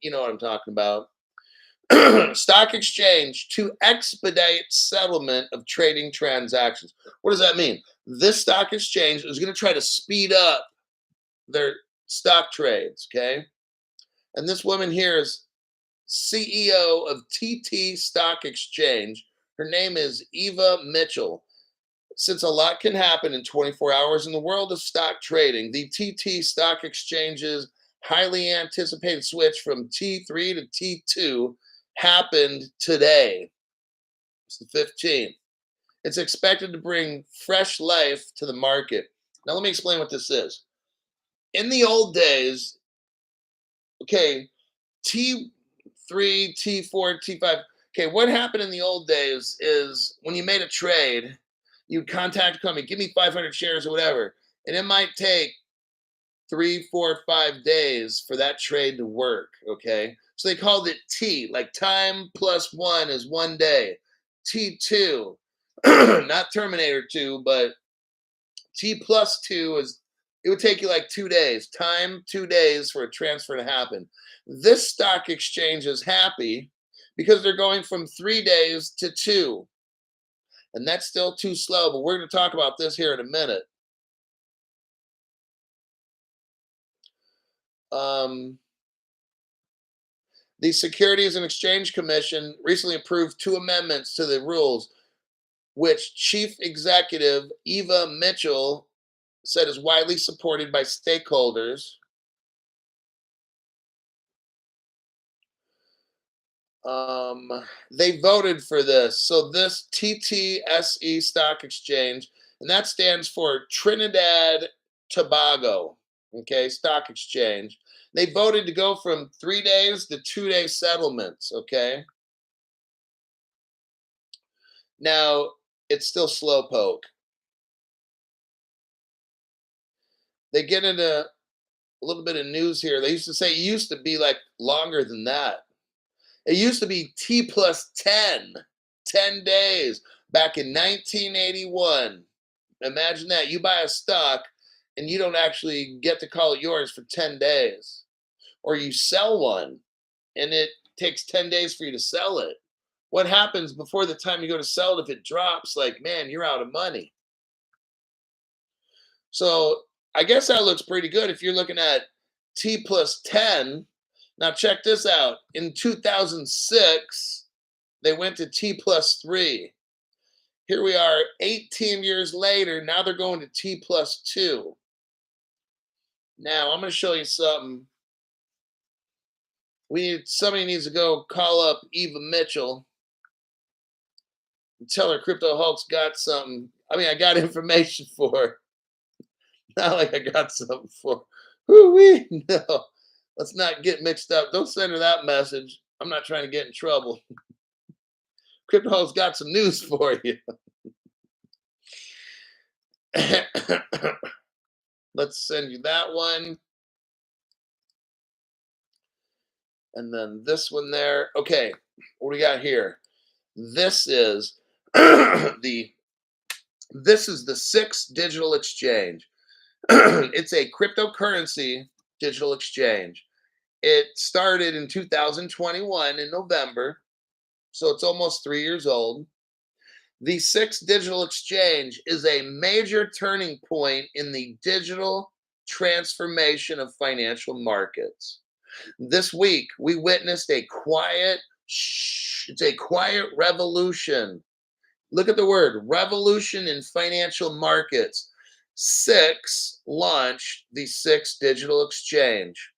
You know what I'm talking about. Stock exchange to expedite settlement of trading transactions. What does that mean? This stock exchange is going to try to speed up their stock trades, okay? And this woman here is CEO of TT Stock Exchange. Her name is Eva Mitchell. Since a lot can happen in 24 hours in the world of stock trading, the TT Stock Exchange's highly anticipated switch from T3 to T2 happened today. It's the 15th. It's expected to bring fresh life to the market. Now, let me explain what this is. In the old days, okay, T3, T4, T5. Okay, what happened in the old days is when you made a trade, you'd contact a company, give me 500 shares or whatever. And it might take 3, 4, 5 days for that trade to work, okay? So they called it T, like time plus 1 is 1 day. T2, not Terminator 2, but T plus 2 is, it would take you like 2 days. Time, 2 days for a transfer to happen. This stock exchange is happy because they're going from 3 days to 2. And that's still too slow, but we're going to talk about this here in a minute. The Securities and Exchange Commission recently approved 2 amendments to the rules, which Chief Executive Eva Mitchell said is widely supported by stakeholders. They voted for this. So this TTSE Stock Exchange, and that stands for Trinidad Tobago, okay, Stock Exchange. They voted to go from 3 days to 2-day settlements, okay? Now, it's still slowpoke. They get into a little bit of news here. They used to say it used to be like longer than that. It used to be T plus 10, 10 days back in 1981. Imagine that. You buy a stock and you don't actually get to call it yours for 10 days. Or you sell one and it takes 10 days for you to sell it. What happens before the time you go to sell it if it drops? Like, man, you're out of money. So I guess that looks pretty good if you're looking at T plus 10. Now, check this out. In 2006, they went to T plus 3. Here we are 18 years later. Now they're going to T plus 2. Now, I'm going to show you something. Somebody needs to go call up Eva Mitchell and tell her Crypto Hulk's got something. I mean, I got information for her. Not like I got something for her. Woo-wee. No, let's not get mixed up. Don't send her that message. I'm not trying to get in trouble. Crypto Hulk's got some news for you. Let's send you that one. And then this one there. Okay, what do we got here? This is the SIX digital exchange. It's a cryptocurrency digital exchange. It started in 2021 in November, so it's almost 3 years old. The SIX digital exchange is a major turning point in the digital transformation of financial markets. This week, we witnessed it's a quiet revolution. Look at the word revolution in financial markets. SIX launched the SIX digital exchange.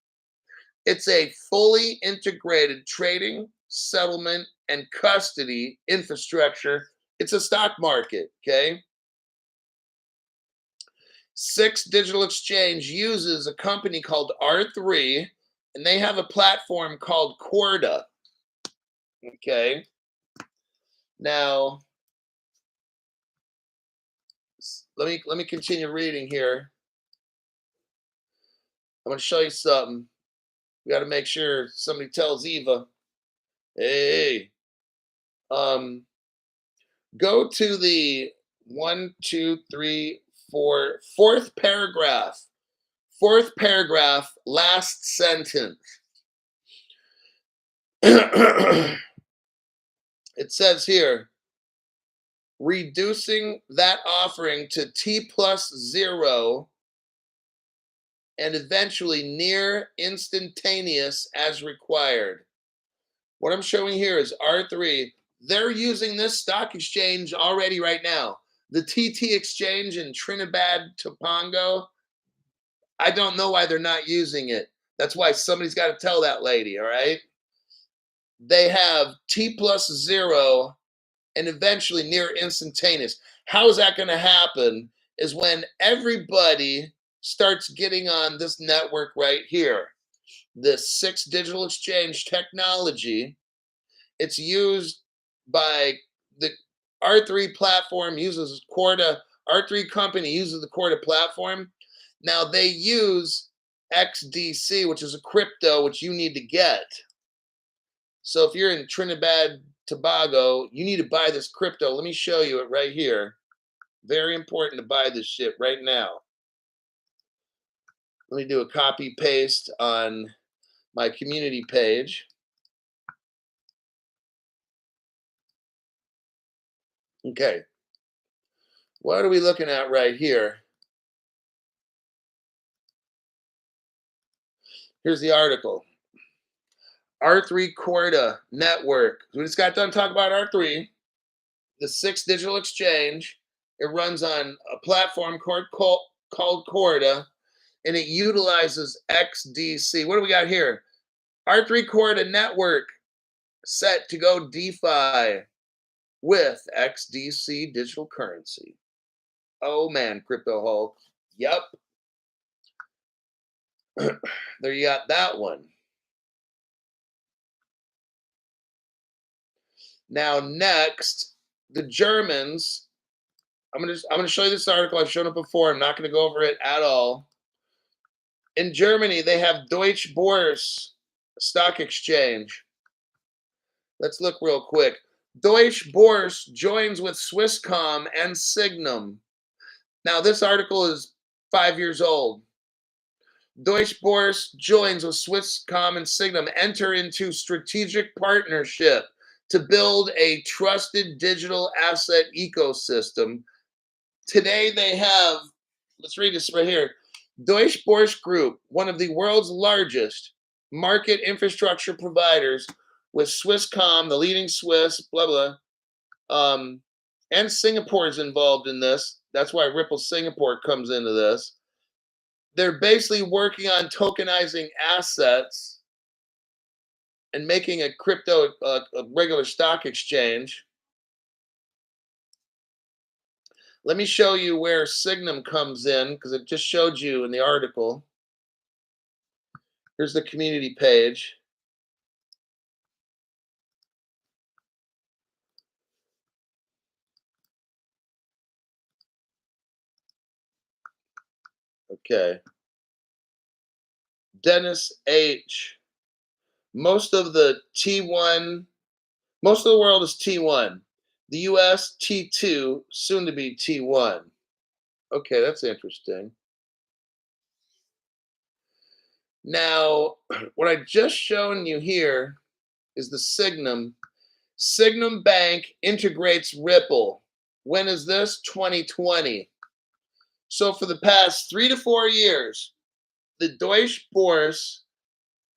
It's a fully integrated trading, settlement, and custody infrastructure. It's a stock market, okay? SIX digital exchange uses a company called R3, and they have a platform called Corda. Okay. Now, let me continue reading here. I'm going to show you something. We got to make sure somebody tells Eva, hey, go to the 1, 2, 3, 4, fourth paragraph. Fourth paragraph, last sentence. It says here, reducing that offering to T plus 0 and eventually near instantaneous as required. What I'm showing here is R3. They're using this stock exchange already right now. The TT exchange in Trinidad Tobago, I don't know why they're not using it. That's why somebody's got to tell that lady, all right? They have T plus 0 and eventually near instantaneous. How is that going to happen is when everybody starts getting on this network right here, this SIX digital exchange technology. It's used by the R3 platform, uses Corda. R3 company uses the Corda platform. Now they use XDC, which is a crypto, which you need to get. So if you're in Trinidad Tobago, you need to buy this crypto. Let me show you it right here. Very important to buy this shit right now. Let me do a copy paste on my community page. Okay. What are we looking at right here? Here's the article. R3 Corda Network. We just got done talking about R3, the SIX digital exchange. It runs on a platform called Corda, and it utilizes XDC. What do we got here? R3 Corda Network set to go DeFi with XDC digital currency. Oh man, Crypto Hulk. Yep. There you got that one. Now next, the Germans. I'm gonna show you this article. I've shown it before. I'm not gonna go over it at all. In Germany, they have Deutsche Börse stock exchange. Let's look real quick. Deutsche Börse joins with Swisscom and Signum. Now, this article is 5 years old. Deutsche Börse joins with Swisscom and Signum, enter into strategic partnership to build a trusted digital asset ecosystem. Today they have, let's read this right here. Deutsche Börse Group, one of the world's largest market infrastructure providers, with Swisscom, the leading Swiss, blah, blah, and Singapore is involved in this. That's why Ripple Singapore comes into this. They're basically working on tokenizing assets and making a crypto, a regular stock exchange. Let me show you where Signum comes in, because it just showed you in the article. Here's the community page. Okay. Dennis H. Most of the T1, most of the world is T1. The US, T2, soon to be T1. Okay, that's interesting. Now, what I just shown you here is the Signum. Signum Bank integrates Ripple. When is this? 2020. So for the past 3 to 4 years, the Deutsche Börse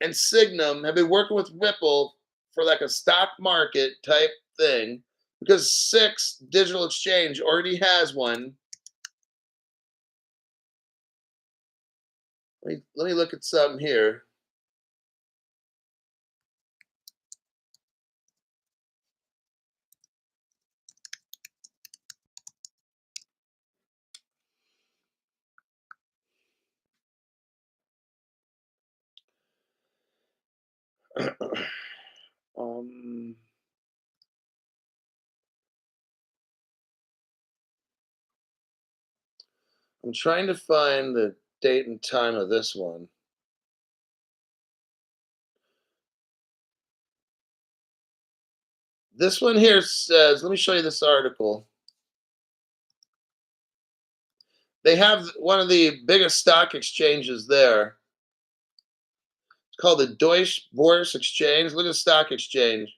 and Signum have been working with Ripple for like a stock market type thing, because Six Digital Exchange already has one. Let me look at something here. um, I'm trying to find the date and time of this one. This one here says, let me show you this article. They have one of the biggest stock exchanges there. It's called the Deutsche Börse Exchange. Look at the stock exchange.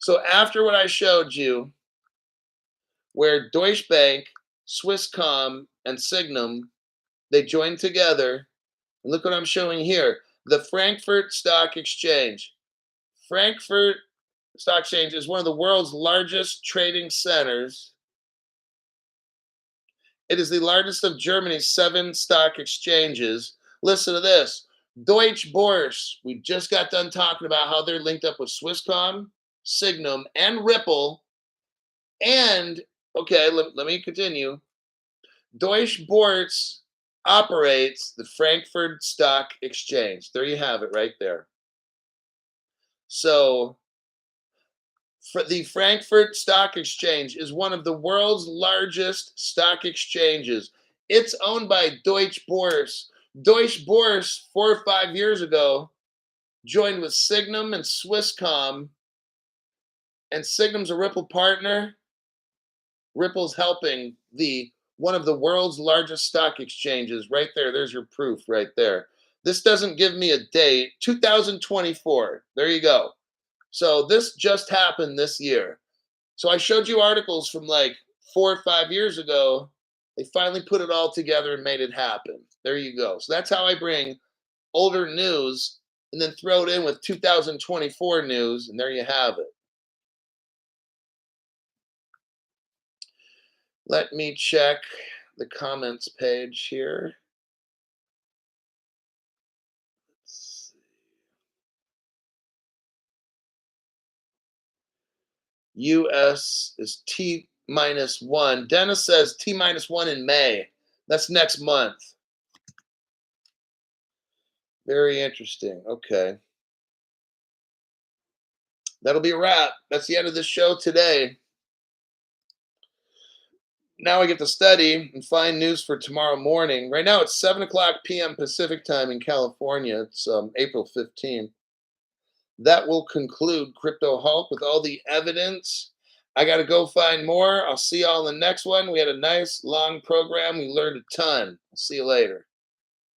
So after what I showed you, where Deutsche Bank, Swisscom, and Signum, they joined together. And look what I'm showing here. The Frankfurt Stock Exchange. Frankfurt Stock Exchange is one of the world's largest trading centers. It is the largest of Germany's 7 stock exchanges. Listen to this. Deutsche Börse. We just got done talking about how they're linked up with Swisscom, Signum, and Ripple. And, okay, let me continue. Deutsche Börse operates the Frankfurt Stock Exchange. There you have it right there. So, the Frankfurt Stock Exchange is one of the world's largest stock exchanges. It's owned by Deutsche Börse. Deutsche Börse, 4 or 5 years ago, joined with Signum and Swisscom, and Signum's a Ripple partner. Ripple's helping one of the world's largest stock exchanges. Right there, there's your proof right there. This doesn't give me a date. 2024. There you go. So this just happened this year. So I showed you articles from like 4 or 5 years ago. They finally put it all together and made it happen. There you go. So that's how I bring older news and then throw it in with 2024 news, and there you have it. Let me check the comments page here. US is T-1. Dennis says T-1 in May. That's next month. Very interesting. Okay. That'll be a wrap. That's the end of the show today. Now I get to study and find news for tomorrow morning. Right now it's 7 o'clock p.m. Pacific time in California. It's April 15th. That will conclude Crypto Hulk with all the evidence. I got to go find more. I'll see y'all in the next one. We had a nice long program. We learned a ton. I'll see you later.